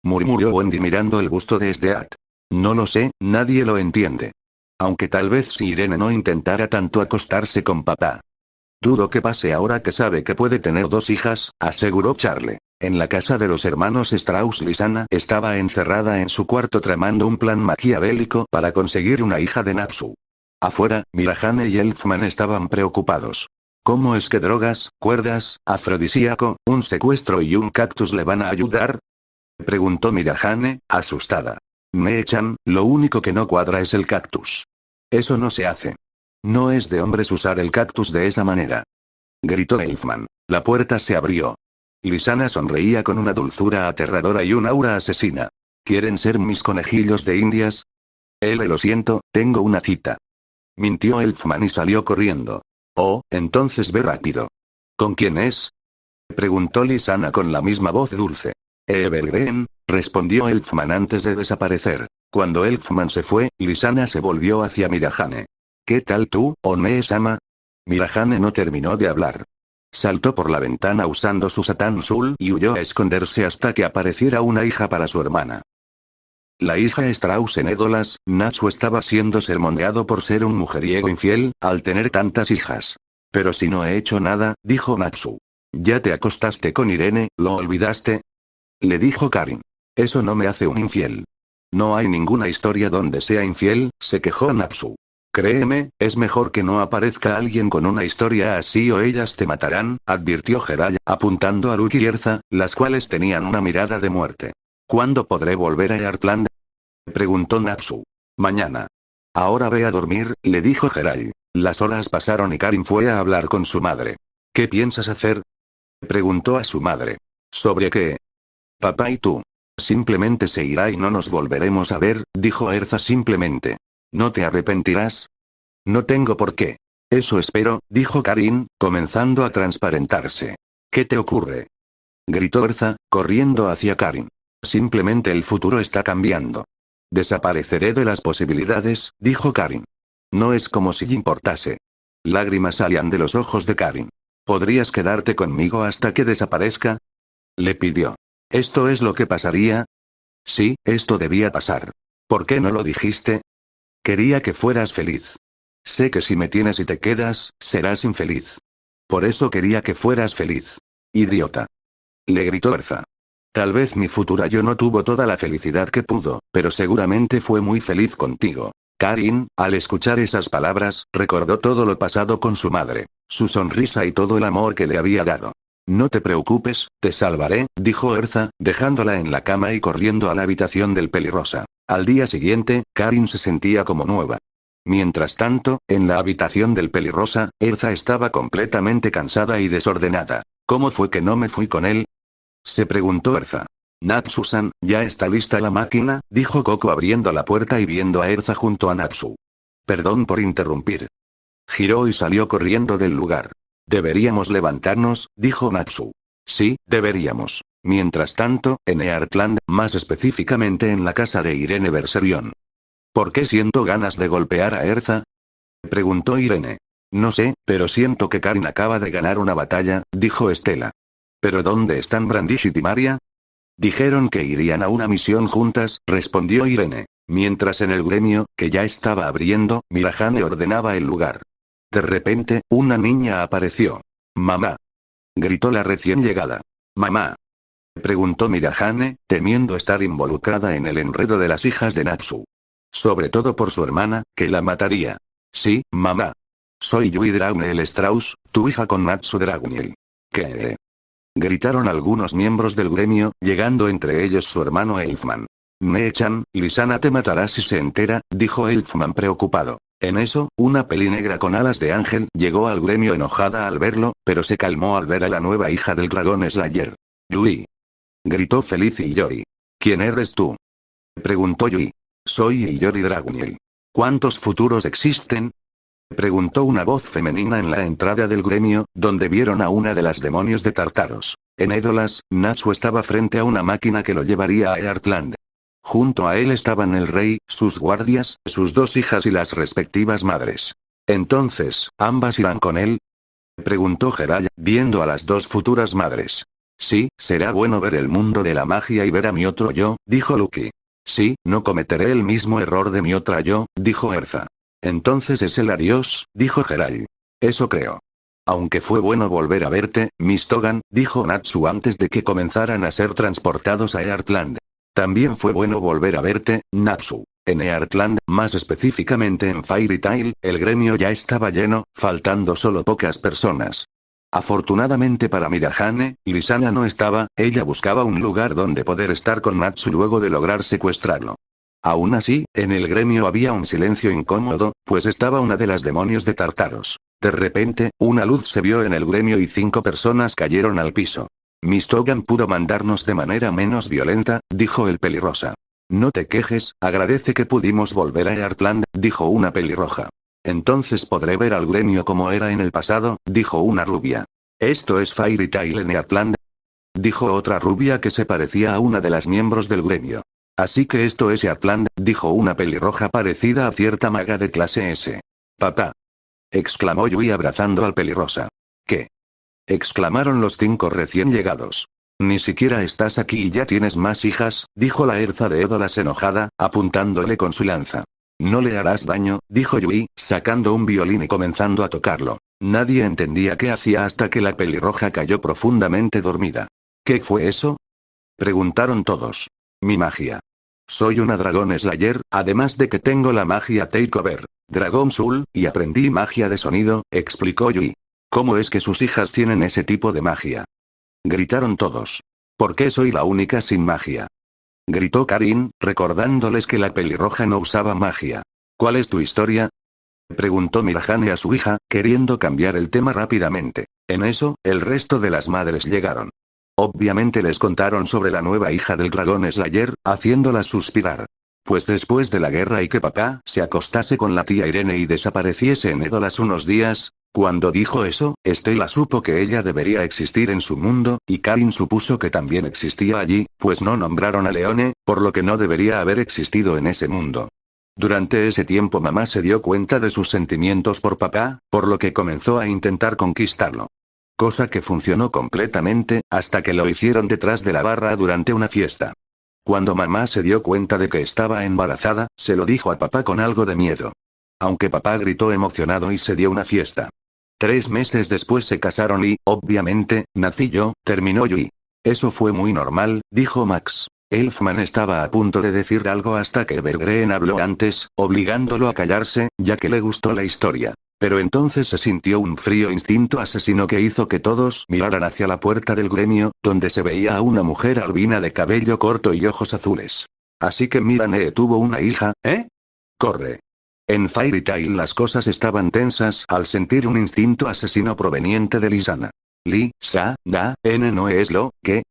murmuró Wendy mirando el busto de Sdead. No lo sé, nadie lo entiende. Aunque tal vez si Irene no intentara tanto acostarse con papá. Dudo que pase ahora que sabe que puede tener 2 hijas, aseguró Charlie. En la casa de los hermanos Strauss, Lisanna estaba encerrada en su cuarto tramando un plan maquiavélico para conseguir una hija de Natsu. Afuera, Mirahane y Elfman estaban preocupados. ¿Cómo es que drogas, cuerdas, afrodisíaco, un secuestro y un cactus le van a ayudar?, preguntó Mirahane, asustada. Me-chan, lo único que no cuadra es el cactus. Eso no se hace. No es de hombres usar el cactus de esa manera, gritó Elfman. La puerta se abrió. Lisanna sonreía con una dulzura aterradora y un aura asesina. ¿Quieren ser mis conejillos de indias? Lo siento, tengo una cita. Mintió Elfman y salió corriendo. Oh, entonces ve rápido. ¿Con quién es?, preguntó Lisanna con la misma voz dulce. Evergreen, respondió Elfman antes de desaparecer. Cuando Elfman se fue, Lisanna se volvió hacia Mirahane. ¿Qué tal tú, One-sama? Mirahane no terminó de hablar. Saltó por la ventana usando su Satan Soul y huyó a esconderse hasta que apareciera una hija para su hermana. La hija Strauss en Édolas, Natsu estaba siendo sermoneado por ser un mujeriego infiel, al tener tantas hijas. Pero si no he hecho nada, dijo Natsu. ¿Ya te acostaste con Irene, lo olvidaste?, le dijo Karin. Eso no me hace un infiel. No hay ninguna historia donde sea infiel, se quejó Natsu. Créeme, es mejor que no aparezca alguien con una historia así o ellas te matarán, advirtió Jiraiya, apuntando a Ruki y Erza, las cuales tenían una mirada de muerte. ¿Cuándo podré volver a Heartland?, preguntó Natsu. Mañana. Ahora ve a dormir, le dijo Jiraiya. Las horas pasaron y Karin fue a hablar con su madre. ¿Qué piensas hacer?, preguntó a su madre. ¿Sobre qué? Papá y tú. Simplemente se irá y no nos volveremos a ver, dijo Erza simplemente. ¿No te arrepentirás? No tengo por qué. Eso espero, dijo Karin, comenzando a transparentarse. ¿Qué te ocurre?, gritó Erza, corriendo hacia Karin. Simplemente el futuro está cambiando. Desapareceré de las posibilidades, dijo Karin. No es como si importase. Lágrimas salían de los ojos de Karin. ¿Podrías quedarte conmigo hasta que desaparezca?, le pidió. ¿Esto es lo que pasaría? Sí, esto debía pasar. ¿Por qué no lo dijiste? Quería que fueras feliz. Sé que si me tienes y te quedas, serás infeliz. Por eso quería que fueras feliz. Idiota. Le gritó Erza. Tal vez mi futura yo no tuvo toda la felicidad que pudo, pero seguramente fue muy feliz contigo. Karin, al escuchar esas palabras, recordó todo lo pasado con su madre, su sonrisa y todo el amor que le había dado. No te preocupes, te salvaré, dijo Erza, dejándola en la cama y corriendo a la habitación del pelirrosa. Al día siguiente, Karin se sentía como nueva. Mientras tanto, en la habitación del pelirrosa, Erza estaba completamente cansada y desordenada. ¿Cómo fue que no me fui con él?, se preguntó Erza. Natsu-san, ya está lista la máquina, dijo Koko abriendo la puerta y viendo a Erza junto a Natsu. Perdón por interrumpir. Giró y salió corriendo del lugar. Deberíamos levantarnos, dijo Natsu. Sí, deberíamos. Mientras tanto, en Heartland, más específicamente en la casa de Irene Berserion. ¿Por qué siento ganas de golpear a Erza?, preguntó Irene. No sé, pero siento que Karin acaba de ganar una batalla, dijo Estela. ¿Pero dónde están Brandish y Timaria? Dijeron que irían a una misión juntas, respondió Irene. Mientras en el gremio, que ya estaba abriendo, Mirahane ordenaba el lugar. De repente, una niña apareció. «Mamá», gritó la recién llegada. «Mamá», preguntó Mirahane, temiendo estar involucrada en el enredo de las hijas de Natsu. Sobre todo por su hermana, que la mataría. «Sí, mamá. Soy Yui Dragunel Strauss, tu hija con Natsu Dragunel». «¿Qué?», gritaron algunos miembros del gremio, llegando entre ellos su hermano Elfman. «Me-chan, Lisanna te matará si se entera», dijo Elfman preocupado. En eso, una peli negra con alas de ángel llegó al gremio enojada al verlo, pero se calmó al ver a la nueva hija del dragón Slayer. «Yui». Gritó feliz Iyori. ¿Quién eres tú? Preguntó Yui. Soy Iyori Dragoniel. ¿Cuántos futuros existen? Preguntó una voz femenina en la entrada del gremio, donde vieron a una de las demonios de Tartaros. En Edolas, Natsu estaba frente a una máquina que lo llevaría a Earthland. Junto a él estaban el rey, sus guardias, sus dos hijas y las respectivas madres. Entonces, ¿ambas irán con él? Preguntó Jiraiya, viendo a las dos futuras madres. Sí, será bueno ver el mundo de la magia y ver a mi otro yo, dijo Lucky. Sí, no cometeré el mismo error de mi otra yo, dijo Erza. Entonces es el adiós, dijo Jiraiya. Eso creo. Aunque fue bueno volver a verte, Miss Togan, dijo Natsu antes de que comenzaran a ser transportados a Earthland. También fue bueno volver a verte, Natsu. En Earthland, más específicamente en Fairy Tail, el gremio ya estaba lleno, faltando solo pocas personas. Afortunadamente para Mirahane, Lisana no estaba, ella buscaba un lugar donde poder estar con Natsu luego de lograr secuestrarlo. Aún así, en el gremio había un silencio incómodo, pues estaba una de las demonios de Tartaros. De repente, una luz se vio en el gremio y 5 personas cayeron al piso. Miss Togan pudo mandarnos de manera menos violenta, dijo el pelirrosa. No te quejes, agradece que pudimos volver a Earthland, dijo una pelirroja. Entonces podré ver al gremio como era en el pasado, dijo una rubia. ¿Esto es Fairy Tail en Earthland? Dijo otra rubia que se parecía a una de las miembros del gremio. Así que esto es Earthland, dijo una pelirroja parecida a cierta maga de clase S. Papá. Exclamó Yui abrazando al pelirrosa. ¿Qué? Exclamaron los 5 recién llegados. Ni siquiera estás aquí y ya tienes más hijas, dijo la Erza de Edolas enojada, apuntándole con su lanza. No le harás daño, dijo Yui, sacando un violín y comenzando a tocarlo. Nadie entendía qué hacía hasta que la pelirroja cayó profundamente dormida. ¿Qué fue eso? Preguntaron todos. Mi magia. Soy una Dragon Slayer, además de que tengo la magia Takeover, Dragon Soul, y aprendí magia de sonido, explicó Yui. ¿Cómo es que sus hijas tienen ese tipo de magia? Gritaron todos. ¿Por qué soy la única sin magia? Gritó Karin, recordándoles que la pelirroja no usaba magia. ¿Cuál es tu historia? Preguntó Mirahane a su hija, queriendo cambiar el tema rápidamente. En eso, el resto de las madres llegaron. Obviamente les contaron sobre la nueva hija del Dragon Slayer, haciéndola suspirar. Pues después de la guerra y que papá se acostase con la tía Irene y desapareciese en Edolas unos días, cuando dijo eso, Estela supo que ella debería existir en su mundo, y Karin supuso que también existía allí, pues no nombraron a Leone, por lo que no debería haber existido en ese mundo. Durante ese tiempo mamá se dio cuenta de sus sentimientos por papá, por lo que comenzó a intentar conquistarlo. Cosa que funcionó completamente, hasta que lo hicieron detrás de la barra durante una fiesta. Cuando mamá se dio cuenta de que estaba embarazada, se lo dijo a papá con algo de miedo. Aunque papá gritó emocionado y se dio una fiesta. 3 meses después se casaron y, obviamente, nací yo, terminó Yui. Eso fue muy normal, dijo Max. Elfman estaba a punto de decir algo hasta que Evergreen habló antes, obligándolo a callarse, ya que le gustó la historia. Pero entonces se sintió un frío instinto asesino que hizo que todos miraran hacia la puerta del gremio, donde se veía a una mujer albina de cabello corto y ojos azules. Así que Mirane tuvo una hija, ¿eh? Corre. En Fairy Tail las cosas estaban tensas al sentir un instinto asesino proveniente de Lisana. N no es lo que,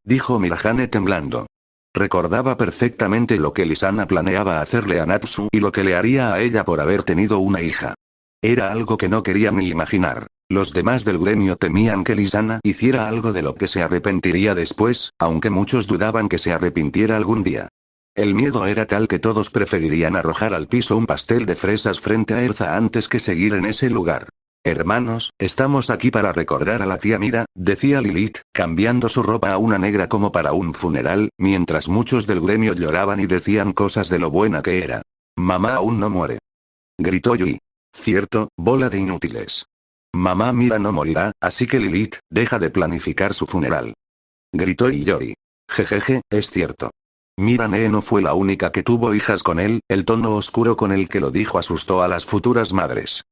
dijo Mirahane temblando. Recordaba perfectamente lo que Lisana planeaba hacerle a Natsu y lo que le haría a ella por haber tenido una hija. Era algo que no quería ni imaginar. Los demás del gremio temían que Lisana hiciera algo de lo que se arrepentiría después, aunque muchos dudaban que se arrepintiera algún día. El miedo era tal que todos preferirían arrojar al piso un pastel de fresas frente a Erza antes que seguir en ese lugar. Hermanos, estamos aquí para recordar a la tía Mira, decía Lilith, cambiando su ropa a una negra como para un funeral, mientras muchos del gremio lloraban y decían cosas de lo buena que era. Mamá aún no muere. Gritó Yui. Cierto, bola de inútiles. Mamá Mira no morirá, así que Lilith, deja de planificar su funeral. Gritó Iyori. Jejeje, es cierto. Mirane no fue la única que tuvo hijas con él, el tono oscuro con el que lo dijo asustó a las futuras madres.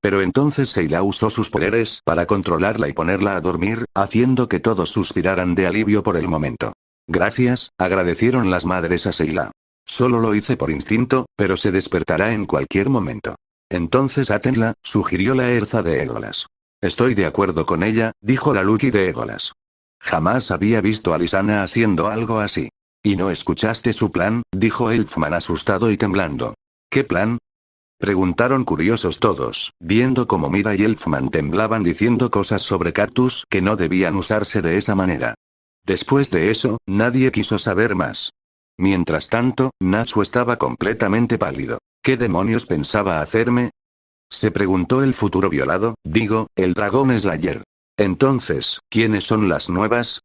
Pero entonces Seila usó sus poderes para controlarla y ponerla a dormir, haciendo que todos suspiraran de alivio por el momento. Gracias, agradecieron las madres a Seila. Solo lo hice por instinto, pero se despertará en cualquier momento. Entonces átenla, sugirió la Erza de Edolas. Estoy de acuerdo con ella, dijo la Lucky de Edolas. Jamás había visto a Lisana haciendo algo así. ¿Y no escuchaste su plan?, dijo Elfman asustado y temblando. ¿Qué plan?, preguntaron curiosos todos, viendo cómo Mira y Elfman temblaban diciendo cosas sobre cactus que no debían usarse de esa manera. Después de eso, nadie quiso saber más. Mientras tanto, Natsu estaba completamente pálido. ¿Qué demonios pensaba hacerme?, se preguntó el futuro violado, el dragón Slayer. Entonces, ¿quiénes son las nuevas?,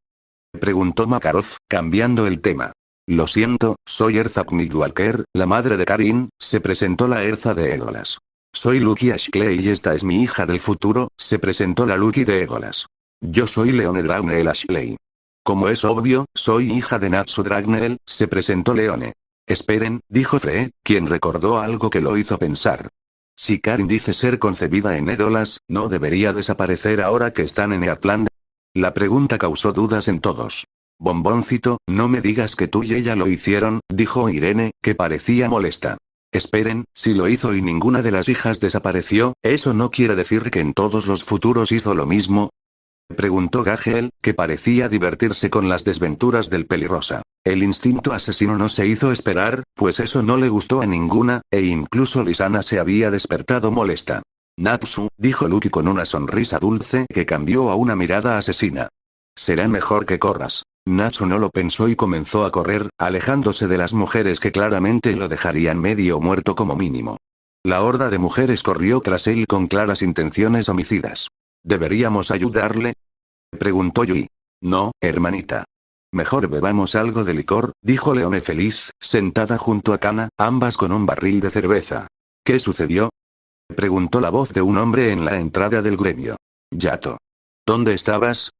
preguntó Makarov, cambiando el tema. Lo siento, soy Erza Walker, la madre de Karin, se presentó la Erza de Legolas. Soy Lucky Ashley y esta es mi hija del futuro, se presentó la Lucky de Legolas. Yo soy Leone Dragneel Ashley. Como es obvio, soy hija de Natsu Dragneel, se presentó Leone. Esperen, dijo Frey, quien recordó algo que lo hizo pensar. Si Karin dice ser concebida en Legolas, ¿no debería desaparecer ahora que están en Eatland? La pregunta causó dudas en todos. Bomboncito, no me digas que tú y ella lo hicieron, dijo Irene, que parecía molesta. Esperen, si lo hizo y ninguna de las hijas desapareció, ¿eso no quiere decir que en todos los futuros hizo lo mismo?, preguntó Gagel, que parecía divertirse con las desventuras del pelirrosa. El instinto asesino no se hizo esperar, pues eso no le gustó a ninguna, e incluso Lisana se había despertado molesta. Natsu, dijo Lucky con una sonrisa dulce que cambió a una mirada asesina. Será mejor que corras. Natsu no lo pensó y comenzó a correr, alejándose de las mujeres que claramente lo dejarían medio muerto como mínimo. La horda de mujeres corrió tras él con claras intenciones homicidas. ¿Deberíamos ayudarle?, preguntó Yui. No, hermanita. Mejor bebamos algo de licor, dijo Leone feliz, sentada junto a Kana, ambas con un barril de cerveza. ¿Qué sucedió?, preguntó la voz de un hombre en la entrada del gremio. Yato. ¿Dónde estabas?,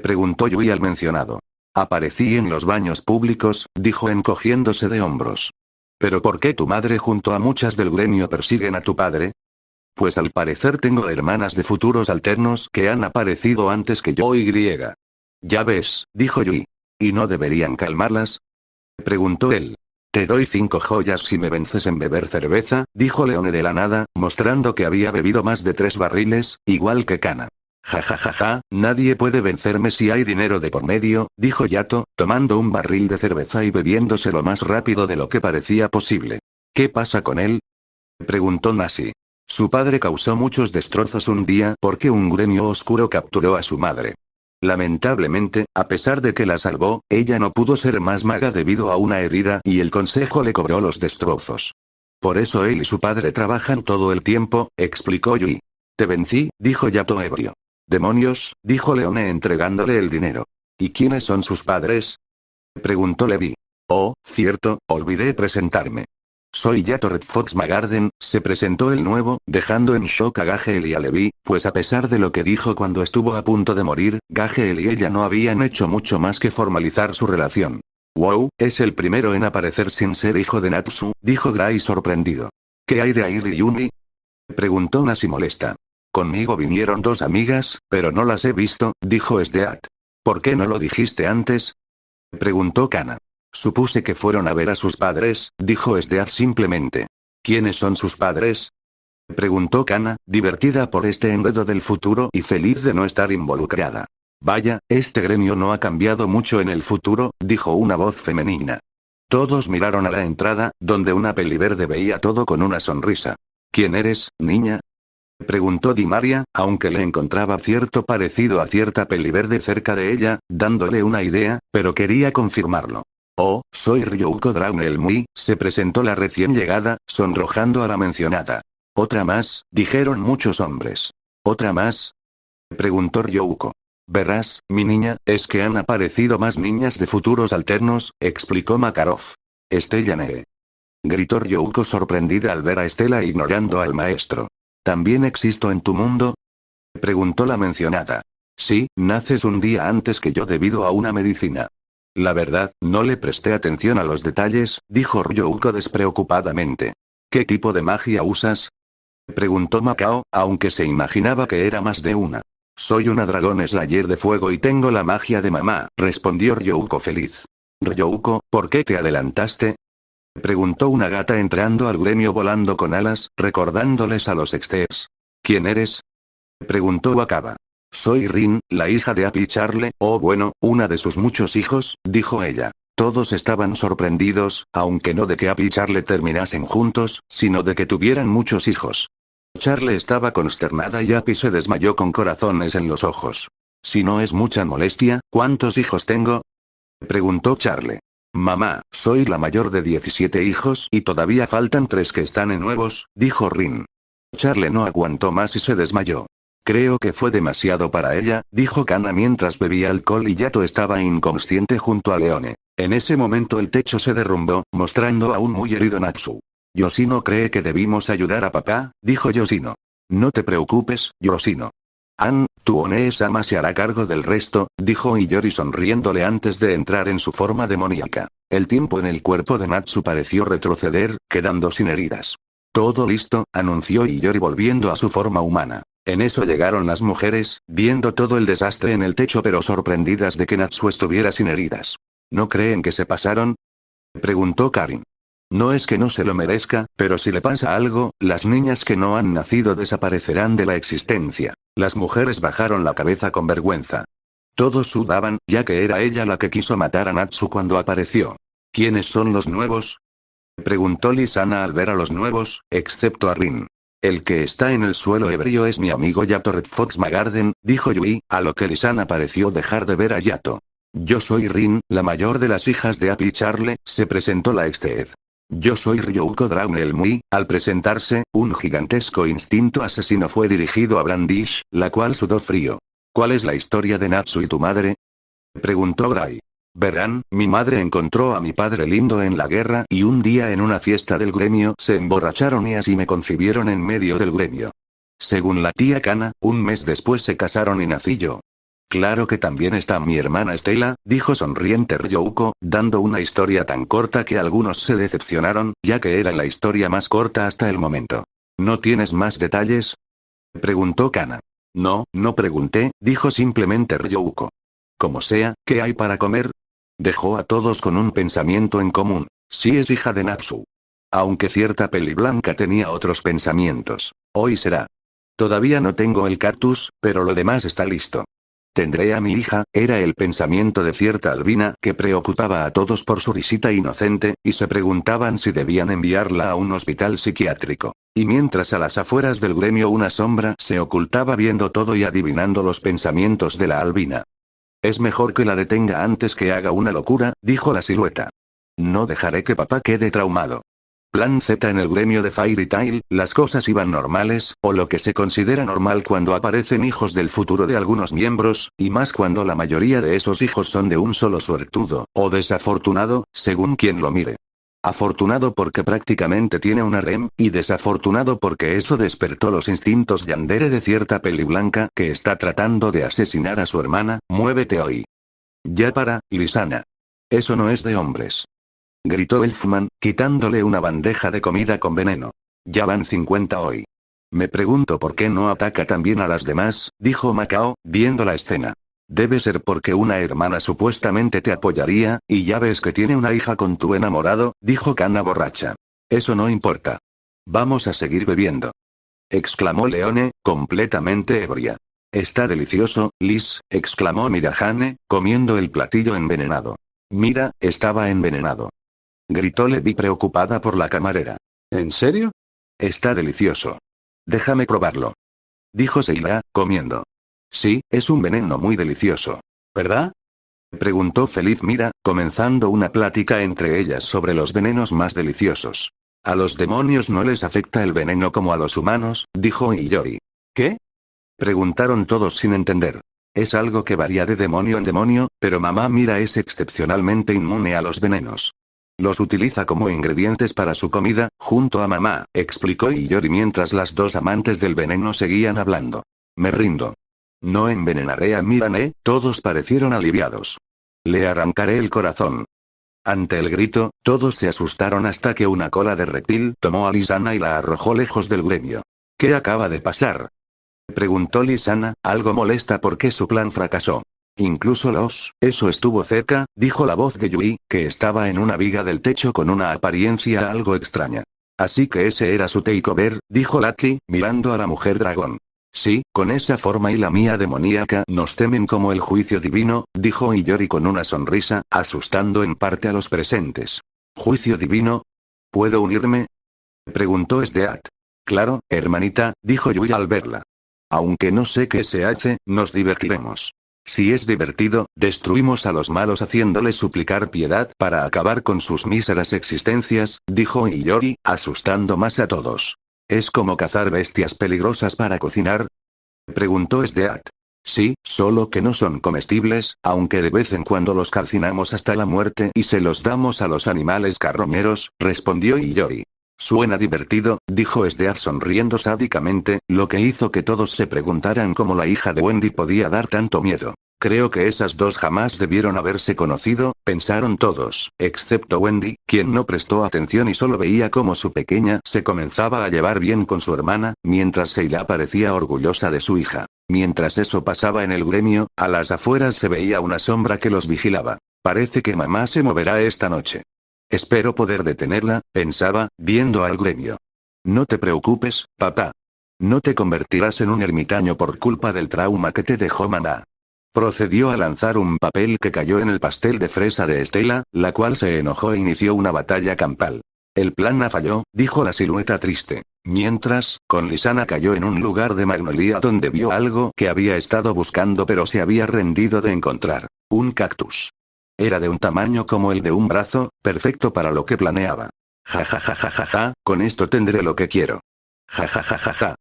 preguntó Yui al mencionado. Aparecí en los baños públicos, dijo encogiéndose de hombros. ¿Pero por qué tu madre junto a muchas del gremio persiguen a tu padre? Pues al parecer tengo hermanas de futuros alternos que han aparecido antes que yo y. Ya ves, dijo Yui. ¿Y no deberían calmarlas?, preguntó él. Te doy 5 joyas si me vences en beber cerveza, dijo Leone de la nada, mostrando que había bebido más de 3 barriles, igual que Kana. Ja ja ja ja, nadie puede vencerme si hay dinero de por medio, dijo Yato, tomando un barril de cerveza y bebiéndose lo más rápido de lo que parecía posible. ¿Qué pasa con él?, preguntó Nasi. Su padre causó muchos destrozos un día porque un gremio oscuro capturó a su madre. Lamentablemente, a pesar de que la salvó, ella no pudo ser más maga debido a una herida y el consejo le cobró los destrozos. Por eso él y su padre trabajan todo el tiempo, explicó Yui. Te vencí, dijo Yato ebrio. Demonios, dijo Leone entregándole el dinero. ¿Y quiénes son sus padres?, preguntó Levi. Oh, cierto, olvidé presentarme. Soy Yato Red Fox Magarden, se presentó el nuevo, dejando en shock a Gagel y a Levi, pues a pesar de lo que dijo cuando estuvo a punto de morir, Gagel y ella no habían hecho mucho más que formalizar su relación. Wow, es el primero en aparecer sin ser hijo de Natsu, dijo Gray sorprendido. ¿Qué hay de Airi y Yumi?, preguntó Nasi molesta. Conmigo vinieron 2 amigas, pero no las he visto, dijo Sdeat. ¿Por qué no lo dijiste antes?, preguntó Kana. Supuse que fueron a ver a sus padres, dijo Sdeat simplemente. ¿Quiénes son sus padres?, preguntó Kana, divertida por este enredo del futuro y feliz de no estar involucrada. Vaya, este gremio no ha cambiado mucho en el futuro, dijo una voz femenina. Todos miraron a la entrada, donde una peliverde veía todo con una sonrisa. ¿Quién eres, niña?, preguntó Di Maria, aunque le encontraba cierto parecido a cierta peliverde cerca de ella, dándole una idea, pero quería confirmarlo. Oh, soy Ryouko Dragneel Mui, se presentó la recién llegada, sonrojando a la mencionada. ¿Otra más?, dijeron muchos hombres. ¿Otra más?, preguntó Ryouko. Verás, mi niña, es que han aparecido más niñas de futuros alternos, explicó Makarov. Estella Neve. Gritó Ryouko sorprendida al ver a Estela ignorando al maestro. ¿También existo en tu mundo?, preguntó la mencionada. Sí, naces un día antes que yo debido a una medicina. La verdad, no le presté atención a los detalles, dijo Ryouko despreocupadamente. ¿Qué tipo de magia usas?, preguntó Macao, aunque se imaginaba que era más de una. Soy una dragón slayer de fuego y tengo la magia de mamá, respondió Ryouko feliz. Ryouko, ¿por qué te adelantaste?, preguntó una gata entrando al gremio volando con alas, recordándoles a los Exters. ¿Quién eres?, preguntó Wakaba. soy Rin, la hija de Api Charle, o bueno, una de sus muchos hijos, dijo ella. Todos estaban sorprendidos, aunque no de que Api y Charle terminasen juntos, sino de que tuvieran muchos hijos. Charle estaba consternada y Api se desmayó con corazones en los ojos. Si no es mucha molestia, ¿cuántos hijos tengo? Preguntó Charle. Mamá, soy la mayor de 17 hijos y todavía faltan 3 que están en nuevos, dijo Rin. Charle no aguantó más y se desmayó. Creo que fue demasiado para ella, dijo Kana mientras bebía alcohol y Yato estaba inconsciente junto a Leone. En ese momento el techo se derrumbó, mostrando a un muy herido Natsu. Yoshino cree que debimos ayudar a papá, dijo Yoshino. No te preocupes, Yoshino. Tu One-sama se hará cargo del resto, dijo Iyori sonriéndole antes de entrar en su forma demoníaca. El tiempo en el cuerpo de Natsu pareció retroceder, quedando sin heridas. Todo listo, anunció Iyori volviendo a su forma humana. En eso llegaron las mujeres, viendo todo el desastre en el techo pero sorprendidas de que Natsu estuviera sin heridas. ¿No creen que se pasaron? Preguntó Karin. No es que no se lo merezca, pero si le pasa algo, las niñas que no han nacido desaparecerán de la existencia. Las mujeres bajaron la cabeza con vergüenza. Todos sudaban, ya que era ella la que quiso matar a Natsu cuando apareció. ¿Quiénes son los nuevos? Preguntó Lisana al ver a los nuevos, excepto a Rin. El que está en el suelo ebrio es mi amigo Yato Red Fox Magarden, dijo Yui, a lo que Lisana pareció dejar de ver a Yato. Yo soy Rin, la mayor de las hijas de Api Charle, se presentó la Exteed. Yo soy Ryouko Drawn el Mui. Al presentarse, un gigantesco instinto asesino fue dirigido a Brandish, la cual sudó frío. ¿Cuál es la historia de Natsu y tu madre? Preguntó Gray. Verán, mi madre encontró a mi padre lindo en la guerra y un día en una fiesta del gremio se emborracharon y así me concibieron en medio del gremio. Según la tía Kana, un mes después se casaron y nací yo. Claro que también está mi hermana Estela, dijo sonriente Ryouko, dando una historia tan corta que algunos se decepcionaron, ya que era la historia más corta hasta el momento. ¿No tienes más detalles? Preguntó Kana. No, no pregunté, dijo simplemente Ryouko. Como sea, ¿qué hay para comer? Dejó a todos con un pensamiento en común. Sí es hija de Natsu. Aunque cierta peli blanca tenía otros pensamientos. Hoy será. Todavía no tengo el cactus, pero lo demás está listo. Tendré a mi hija, era el pensamiento de cierta albina que preocupaba a todos por su risita inocente, y se preguntaban si debían enviarla a un hospital psiquiátrico. Y mientras a las afueras del gremio una sombra se ocultaba viendo todo y adivinando los pensamientos de la albina. Es mejor que la detenga antes que haga una locura, dijo la silueta. No dejaré que papá quede traumado. Plan Z en el gremio de Fairy Tail, las cosas iban normales, o lo que se considera normal cuando aparecen hijos del futuro de algunos miembros, y más cuando la mayoría de esos hijos son de un solo suertudo, o desafortunado, según quien lo mire. Afortunado porque prácticamente tiene una REM, y desafortunado porque eso despertó los instintos yandere de cierta peli blanca que está tratando de asesinar a su hermana. Muévete hoy. Ya para, Lisana. Eso no es de hombres. Gritó Elfman, quitándole una bandeja de comida con veneno. Ya van 50 hoy. Me pregunto por qué no ataca también a las demás, dijo Macao, viendo la escena. Debe ser porque una hermana supuestamente te apoyaría, y ya ves que tiene una hija con tu enamorado, dijo Kana borracha. Eso no importa. Vamos a seguir bebiendo. Exclamó Leone, completamente ebria. Está delicioso, Liz, exclamó Mirahane, comiendo el platillo envenenado. Mira, estaba envenenado. Gritó Levi preocupada por la camarera. ¿En serio? Está delicioso. Déjame probarlo. Dijo Seila, comiendo. Sí, es un veneno muy delicioso. ¿Verdad? Preguntó feliz Mira, comenzando una plática entre ellas sobre los venenos más deliciosos. A los demonios no les afecta el veneno como a los humanos, dijo Iyori. ¿Qué? Preguntaron todos sin entender. Es algo que varía de demonio en demonio, pero mamá Mira es excepcionalmente inmune a los venenos. Los utiliza como ingredientes para su comida, junto a mamá, explicó Iyori mientras las dos amantes del veneno seguían hablando. Me rindo. No envenenaré a Mirane, todos parecieron aliviados. Le arrancaré el corazón. Ante el grito, todos se asustaron hasta que una cola de reptil tomó a Lisana y la arrojó lejos del gremio. ¿Qué acaba de pasar? Preguntó Lisana, algo molesta porque su plan fracasó. Incluso eso estuvo cerca, dijo la voz de Yui, que estaba en una viga del techo con una apariencia algo extraña. Así que ese era su takeover, dijo Lucky, mirando a la mujer dragón. Sí, con esa forma y la mía demoníaca nos temen como el juicio divino, dijo Iyori con una sonrisa, asustando en parte a los presentes. ¿Juicio divino? ¿Puedo unirme? Preguntó Sdeat. Claro, hermanita, dijo Yui al verla. Aunque no sé qué se hace, nos divertiremos. Si es divertido, destruimos a los malos haciéndoles suplicar piedad para acabar con sus míseras existencias, dijo Iyori, asustando más a todos. ¿Es como cazar bestias peligrosas para cocinar? Preguntó Sdeat. Sí, solo que no son comestibles, aunque de vez en cuando los calcinamos hasta la muerte y se los damos a los animales carroñeros, respondió Iyori. Suena divertido, dijo Sdeat sonriendo sádicamente, lo que hizo que todos se preguntaran cómo la hija de Wendy podía dar tanto miedo. Creo que esas dos jamás debieron haberse conocido, pensaron todos, excepto Wendy, quien no prestó atención y solo veía cómo su pequeña se comenzaba a llevar bien con su hermana, mientras Sheila parecía orgullosa de su hija. Mientras eso pasaba en el gremio, a las afueras se veía una sombra que los vigilaba. Parece que mamá se moverá esta noche. Espero poder detenerla, pensaba, viendo al gremio. No te preocupes, papá. No te convertirás en un ermitaño por culpa del trauma que te dejó mamá. Procedió a lanzar un papel que cayó en el pastel de fresa de Estela, la cual se enojó e inició una batalla campal. El plan no falló, dijo la silueta triste. Mientras, con Lisana cayó en un lugar de Magnolia donde vio algo que había estado buscando pero se había rendido de encontrar. Un cactus. Era de un tamaño como el de un brazo, perfecto para lo que planeaba. Ja ja ja ja ja ja, con esto tendré lo que quiero. Ja ja ja ja ja.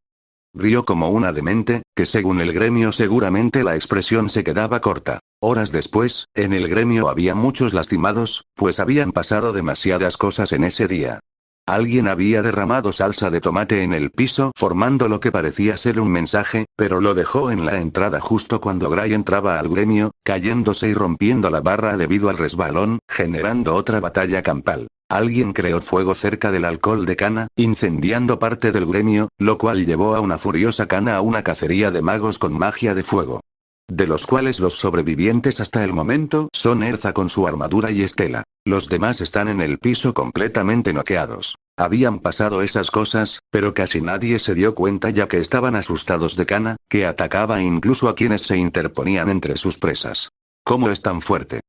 Rió como una demente, que según el gremio seguramente la expresión se quedaba corta. Horas después, en el gremio había muchos lastimados, pues habían pasado demasiadas cosas en ese día. Alguien había derramado salsa de tomate en el piso formando lo que parecía ser un mensaje, pero lo dejó en la entrada justo cuando Gray entraba al gremio, cayéndose y rompiendo la barra debido al resbalón, generando otra batalla campal. Alguien creó fuego cerca del alcohol de Kana, incendiando parte del gremio, lo cual llevó a una furiosa Kana a una cacería de magos con magia de fuego. De los cuales los sobrevivientes hasta el momento son Erza con su armadura y Estela. Los demás están en el piso completamente noqueados. Habían pasado esas cosas, pero casi nadie se dio cuenta ya que estaban asustados de Kana, que atacaba incluso a quienes se interponían entre sus presas. ¿Cómo es tan fuerte?,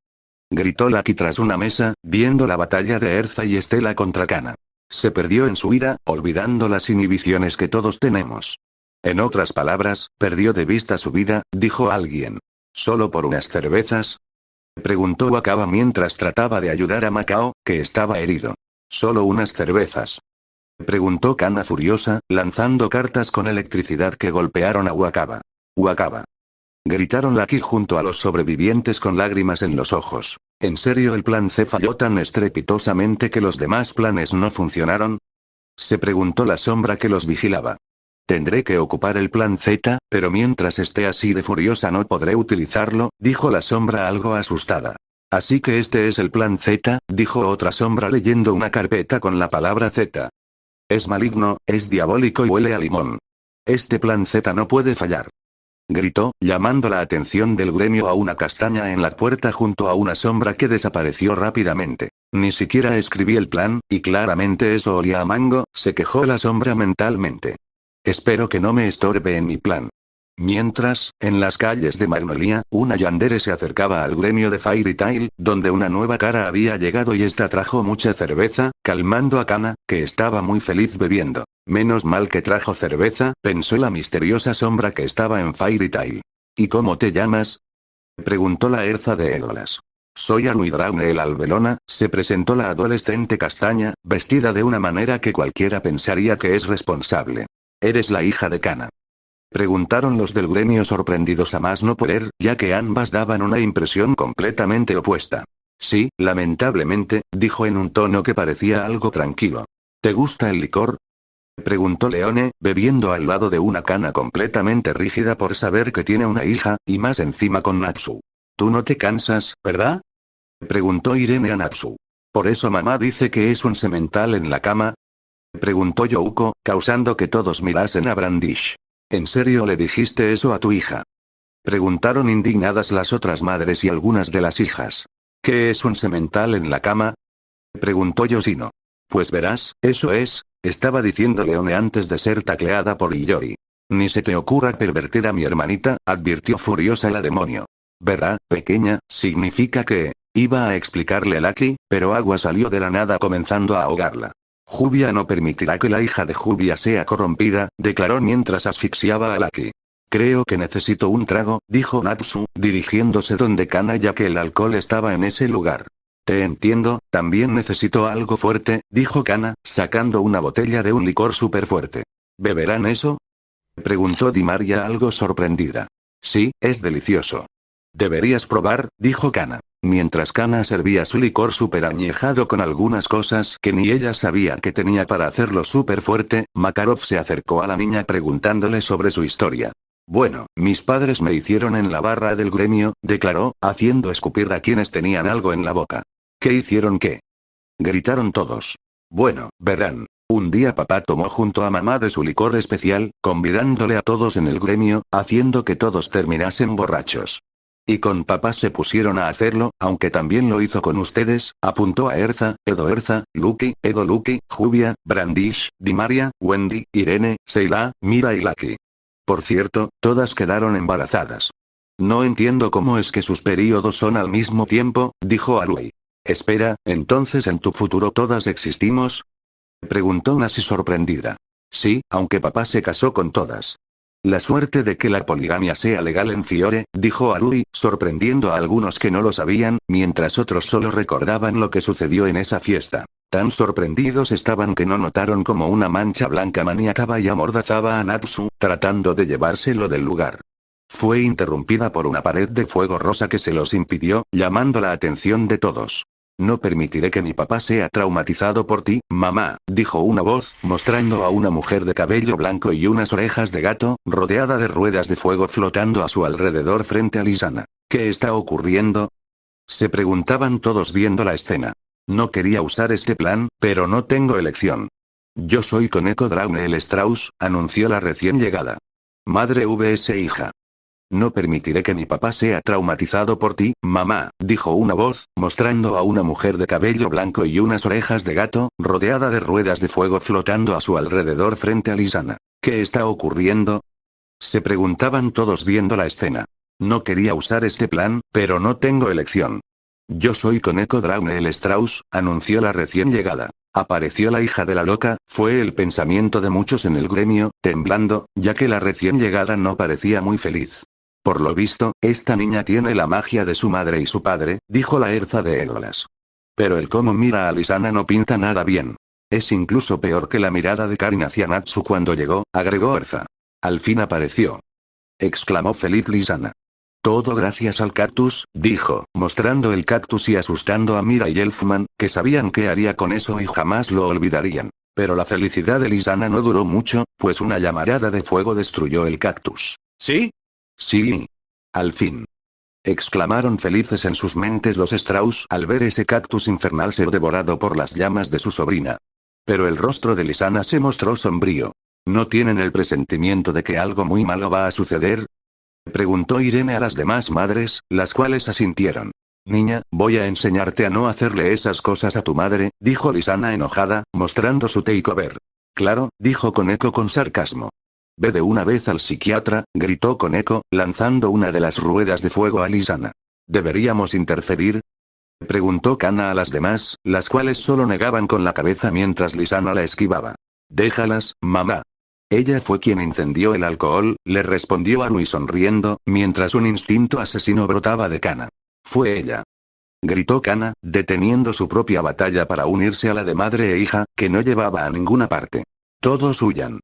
gritó Lucky tras una mesa, viendo la batalla de Erza y Estela contra Kana. Se perdió en su ira, olvidando las inhibiciones que todos tenemos. En otras palabras, perdió de vista su vida, dijo alguien. ¿Solo por unas cervezas?, preguntó Wakaba mientras trataba de ayudar a Macao, que estaba herido. ¿Solo unas cervezas?, preguntó Kana furiosa, lanzando cartas con electricidad que golpearon a Wakaba. Wakaba. Gritaron Lucky junto a los sobrevivientes con lágrimas en los ojos. ¿En serio el plan C falló tan estrepitosamente que los demás planes no funcionaron?, se preguntó la sombra que los vigilaba. Tendré que ocupar el plan Z, pero mientras esté así de furiosa no podré utilizarlo, dijo la sombra algo asustada. Así que este es el plan Z, dijo otra sombra leyendo una carpeta con la palabra Z. Es maligno, es diabólico y huele a limón. Este plan Z no puede fallar, gritó, llamando la atención del gremio a una castaña en la puerta junto a una sombra que desapareció rápidamente. Ni siquiera escribí el plan, y claramente eso olía a mango, se quejó la sombra mentalmente. Espero que no me estorbe en mi plan. Mientras, en las calles de Magnolia, una yandere se acercaba al gremio de Fairy Tail, donde una nueva cara había llegado y esta trajo mucha cerveza, calmando a Kana, que estaba muy feliz bebiendo. Menos mal que trajo cerveza, pensó la misteriosa sombra que estaba en Fairy Tail. ¿Y cómo te llamas?, preguntó la Erza de Égolas. Soy Anuidraune el Albelona, se presentó la adolescente castaña, vestida de una manera que cualquiera pensaría que es responsable. ¿Eres la hija de Kana?, preguntaron los del gremio sorprendidos a más no poder, ya que ambas daban una impresión completamente opuesta. Sí, lamentablemente, dijo en un tono que parecía algo tranquilo. ¿Te gusta el licor?, preguntó Leone, bebiendo al lado de una Kana completamente rígida por saber que tiene una hija, y más encima con Natsu. ¿Tú no te cansas, verdad?, preguntó Irene a Natsu. ¿Por eso mamá dice que es un semental en la cama?, preguntó Youko, causando que todos mirasen a Brandish. ¿En serio le dijiste eso a tu hija?, preguntaron indignadas las otras madres y algunas de las hijas. ¿Qué es un semental en la cama?, preguntó Yoshino. Pues verás, eso es, estaba diciendo Leone antes de ser tacleada por Iyori. Ni se te ocurra pervertir a mi hermanita, advirtió furiosa la demonio. Verá, pequeña, significa que... Iba a explicarle a Lucky, pero Agua salió de la nada comenzando a ahogarla. Jubia no permitirá que la hija de Jubia sea corrompida, declaró mientras asfixiaba a Lucky. Creo que necesito un trago, dijo Natsu, dirigiéndose donde Kana ya que el alcohol estaba en ese lugar. Te entiendo, también necesito algo fuerte, dijo Kana, sacando una botella de un licor súper fuerte. ¿Beberán eso? Preguntó Di Maria algo sorprendida. Sí, es delicioso. Deberías probar, dijo Kana. Mientras Kana servía su licor súper añejado con algunas cosas que ni ella sabía que tenía para hacerlo súper fuerte, Makarov se acercó a la niña preguntándole sobre su historia. Bueno, mis padres me hicieron en la barra del gremio, declaró, haciendo escupir a quienes tenían algo en la boca. ¿Qué hicieron qué? Gritaron todos. Bueno, verán. Un día papá tomó junto a mamá de su licor especial, convidándole a todos en el gremio, haciendo que todos terminasen borrachos. Y con papá se pusieron a hacerlo, aunque también lo hizo con ustedes, apuntó a Erza, Lucky, Edo Lucky, Jubia, Brandish, Di Maria, Wendy, Irene, Seila, Mira y Lucky. Por cierto, todas quedaron embarazadas. No entiendo cómo es que sus periodos son al mismo tiempo, dijo Arui. Espera, ¿entonces en tu futuro todas existimos? Preguntó Nasi sorprendida. Sí, aunque papá se casó con todas. La suerte de que la poligamia sea legal en Fiore, dijo Arui, sorprendiendo a algunos que no lo sabían, mientras otros solo recordaban lo que sucedió en esa fiesta. Tan sorprendidos estaban que no notaron como una mancha blanca maniacaba y amordazaba a Natsu, tratando de llevárselo del lugar. Fue interrumpida por una pared de fuego rosa que se los impidió, llamando la atención de todos. No permitiré que mi papá sea traumatizado por ti, mamá, dijo una voz, mostrando a una mujer de cabello blanco y unas orejas de gato, rodeada de ruedas de fuego flotando a su alrededor frente a Lisana. ¿Qué está ocurriendo? Se preguntaban todos viendo la escena. No quería usar este plan, pero no tengo elección. Yo soy Koneko Draune el Strauss, anunció la recién llegada. Madre vs hija. No permitiré que mi papá sea traumatizado por ti, mamá, dijo una voz, mostrando a una mujer de cabello blanco y unas orejas de gato, rodeada de ruedas de fuego flotando a su alrededor frente a Lisana. ¿Qué está ocurriendo? Se preguntaban todos viendo la escena. No quería usar este plan, pero no tengo elección. Yo soy Koneko Draune el Strauss, anunció la recién llegada. Apareció la hija de la loca, fue el pensamiento de muchos en el gremio, temblando, ya que la recién llegada no parecía muy feliz. Por lo visto, esta niña tiene la magia de su madre y su padre, dijo la Erza de Édolas. Pero el cómo mira a Lisana no pinta nada bien. Es incluso peor que la mirada de Karin hacia Natsu cuando llegó, agregó Erza. Al fin apareció. Exclamó feliz Lisana. Todo gracias al cactus, dijo, mostrando el cactus y asustando a Mira y Elfman, que sabían qué haría con eso y jamás lo olvidarían. Pero la felicidad de Lisana no duró mucho, pues una llamarada de fuego destruyó el cactus. ¿Sí? Sí. Al fin. Exclamaron felices en sus mentes los Strauss al ver ese cactus infernal ser devorado por las llamas de su sobrina. Pero el rostro de Lisana se mostró sombrío. ¿No tienen el presentimiento de que algo muy malo va a suceder? Preguntó Irene a las demás madres, las cuales asintieron. Niña, voy a enseñarte a no hacerle esas cosas a tu madre, dijo Lisana enojada, mostrando su takeover. Claro, dijo Koneko con sarcasmo. Ve de una vez al psiquiatra, gritó Koneko, lanzando una de las ruedas de fuego a Lisana. ¿Deberíamos interferir? Preguntó Kana a las demás, las cuales solo negaban con la cabeza mientras Lisana la esquivaba. Déjalas, mamá. Ella fue quien incendió el alcohol, le respondió Arui sonriendo, mientras un instinto asesino brotaba de Kana. Fue ella. Gritó Kana, deteniendo su propia batalla para unirse a la de madre e hija, que no llevaba a ninguna parte. Todos huyan.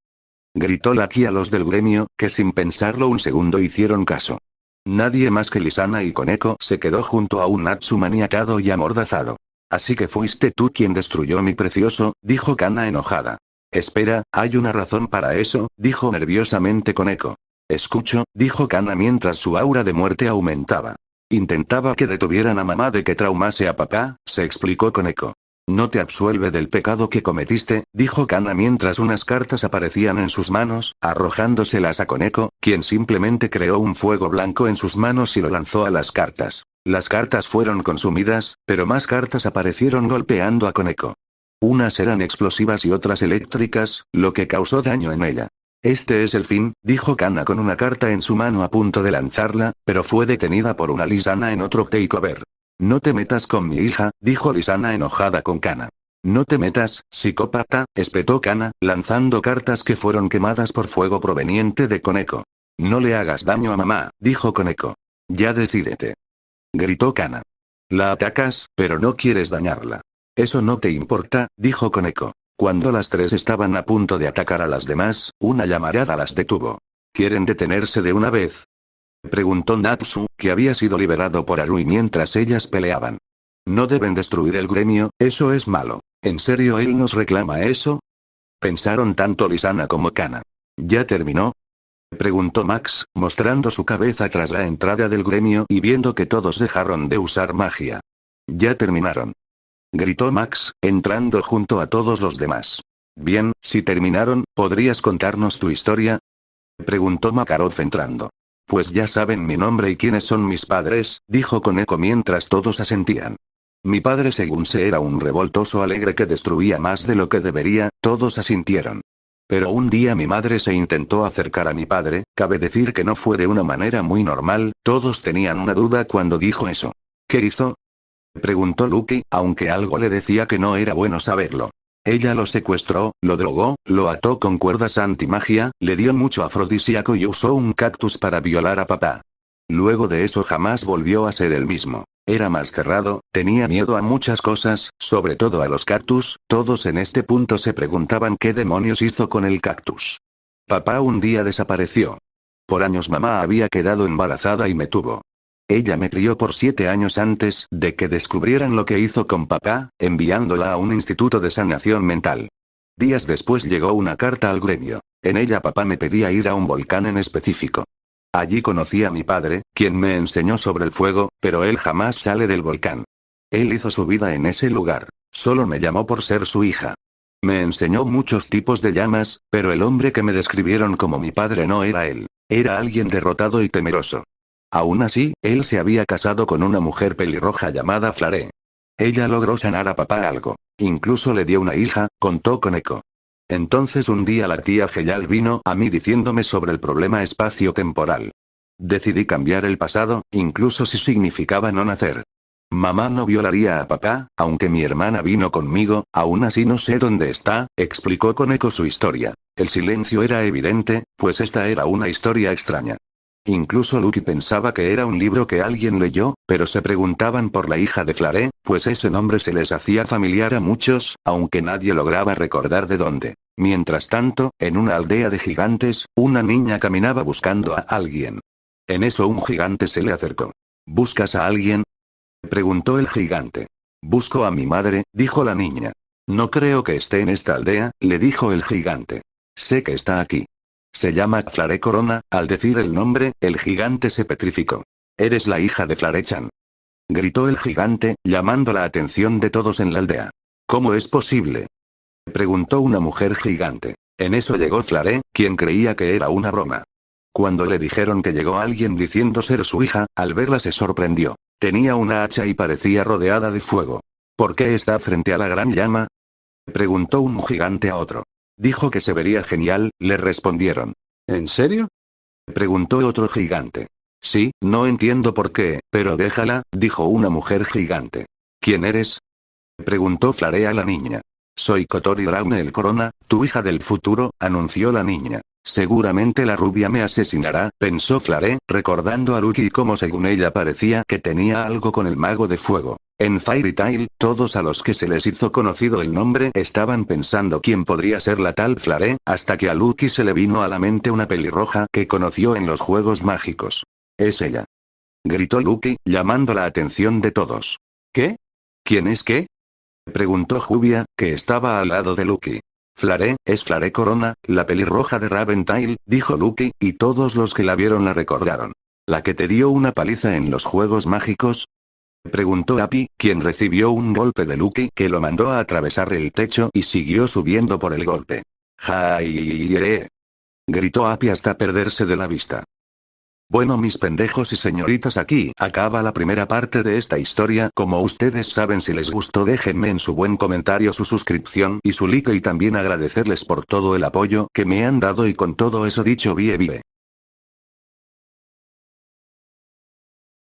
Gritó Lucky a los del gremio, que sin pensarlo un segundo hicieron caso. Nadie más que Lisana y Koneko se quedó junto a un Natsu maniacado y amordazado. Así que fuiste tú quien destruyó mi precioso, dijo Kana enojada. Espera, hay una razón para eso, dijo nerviosamente Koneko. Escucho, dijo Kana mientras su aura de muerte aumentaba. Intentaba que detuvieran a mamá de que traumase a papá, se explicó Koneko. No te absuelve del pecado que cometiste, dijo Kana mientras unas cartas aparecían en sus manos, arrojándoselas a Koneko, quien simplemente creó un fuego blanco en sus manos y lo lanzó a las cartas. Las cartas fueron consumidas, pero más cartas aparecieron golpeando a Koneko. Unas eran explosivas y otras eléctricas, lo que causó daño en ella. Este es el fin, dijo Kana con una carta en su mano a punto de lanzarla, pero fue detenida por una Lisana en otro takeover. No te metas con mi hija, dijo Lisana enojada con Kana. No te metas, psicópata, espetó Kana, lanzando cartas que fueron quemadas por fuego proveniente de Koneko. No le hagas daño a mamá, dijo Koneko. Ya decídete. Gritó Kana. La atacas, pero no quieres dañarla. Eso no te importa, dijo Koneko. Cuando las tres estaban a punto de atacar a las demás, una llamarada las detuvo. ¿Quieren detenerse de una vez? Preguntó Natsu, que había sido liberado por Arui mientras ellas peleaban. No deben destruir el gremio, eso es malo. ¿En serio él nos reclama eso? Pensaron tanto Lisana como Kana. ¿Ya terminó? Preguntó Max, mostrando su cabeza tras la entrada del gremio y viendo que todos dejaron de usar magia. Ya terminaron. Gritó Max, entrando junto a todos los demás. Bien, si terminaron, ¿podrías contarnos tu historia? Preguntó Makarov entrando. Pues ya saben mi nombre y quiénes son mis padres, dijo Koneko mientras todos asentían. Mi padre Segunse era un revoltoso alegre que destruía más de lo que debería, todos asintieron. Pero un día mi madre se intentó acercar a mi padre, cabe decir que no fue de una manera muy normal, todos tenían una duda cuando dijo eso. ¿Qué hizo? Preguntó Lucky, aunque algo le decía que no era bueno saberlo. Ella lo secuestró, lo drogó, lo ató con cuerdas antimagia, le dio mucho afrodisíaco y usó un cactus para violar a papá. Luego de eso jamás volvió a ser el mismo. Era más cerrado, tenía miedo a muchas cosas, sobre todo a los cactus, todos en este punto se preguntaban qué demonios hizo con el cactus. Papá un día desapareció. Por años mamá había quedado embarazada y me tuvo. Ella me crió por 7 años antes de que descubrieran lo que hizo con papá, enviándola a un instituto de sanación mental. Días después llegó una carta al gremio. En ella papá me pedía ir a un volcán en específico. Allí conocí a mi padre, quien me enseñó sobre el fuego, pero él jamás sale del volcán. Él hizo su vida en ese lugar. Solo me llamó por ser su hija. Me enseñó muchos tipos de llamas, pero el hombre que me describieron como mi padre no era él. Era alguien derrotado y temeroso. Aún así, él se había casado con una mujer pelirroja llamada Flare. Ella logró sanar a papá algo. Incluso le dio una hija, contó Koneko. Entonces un día la tía Geyal vino a mí diciéndome sobre el problema espacio-temporal. Decidí cambiar el pasado, incluso si significaba no nacer. Mamá no violaría a papá, aunque mi hermana vino conmigo, aún así no sé dónde está, explicó Koneko su historia. El silencio era evidente, pues esta era una historia extraña. Incluso Lucky pensaba que era un libro que alguien leyó, pero se preguntaban por la hija de Flare, pues ese nombre se les hacía familiar a muchos, aunque nadie lograba recordar de dónde. Mientras tanto, en una aldea de gigantes, una niña caminaba buscando a alguien. En eso un gigante se le acercó. ¿Buscas a alguien? Preguntó el gigante. Busco a mi madre, dijo la niña. No creo que esté en esta aldea, le dijo el gigante. Sé que está aquí. Se llama Flare Corona, al decir el nombre, el gigante se petrificó. Eres la hija de Flarechan. Gritó el gigante, llamando la atención de todos en la aldea. ¿Cómo es posible? Preguntó una mujer gigante. En eso llegó Flare, quien creía que era una broma. Cuando le dijeron que llegó alguien diciendo ser su hija, al verla se sorprendió. Tenía una hacha y parecía rodeada de fuego. ¿Por qué está frente a la gran llama? Preguntó un gigante a otro. Dijo que se vería genial, le respondieron. ¿En serio? Preguntó otro gigante. Sí, no entiendo por qué, pero déjala, dijo una mujer gigante. ¿Quién eres? Preguntó Flare a la niña. Soy Kotori Draune el Corona, tu hija del futuro, anunció la niña. Seguramente la rubia me asesinará, pensó Flare, recordando a Lucky como según ella parecía que tenía algo con el mago de fuego. En Fairy Tail, todos a los que se les hizo conocido el nombre estaban pensando quién podría ser la tal Flare, hasta que a Lucky se le vino a la mente una pelirroja que conoció en los juegos mágicos. Es ella. Gritó Lucky, llamando la atención de todos. ¿Qué? ¿Quién es qué? Preguntó Jubia, que estaba al lado de Lucky. Flare, es Flare Corona, la pelirroja de Raventail, dijo Lucky, y todos los que la vieron la recordaron. ¿La que te dio una paliza en los juegos mágicos? Preguntó Appy, quien recibió un golpe de Lucky que lo mandó a atravesar el techo y siguió subiendo por el golpe. ¡Jai! Gritó Appy hasta perderse de la vista. Bueno mis pendejos y señoritas, aquí acaba la primera parte de esta historia. Como ustedes saben, si les gustó déjenme en su buen comentario su suscripción y su like, y también agradecerles por todo el apoyo que me han dado, y con todo eso dicho, vie.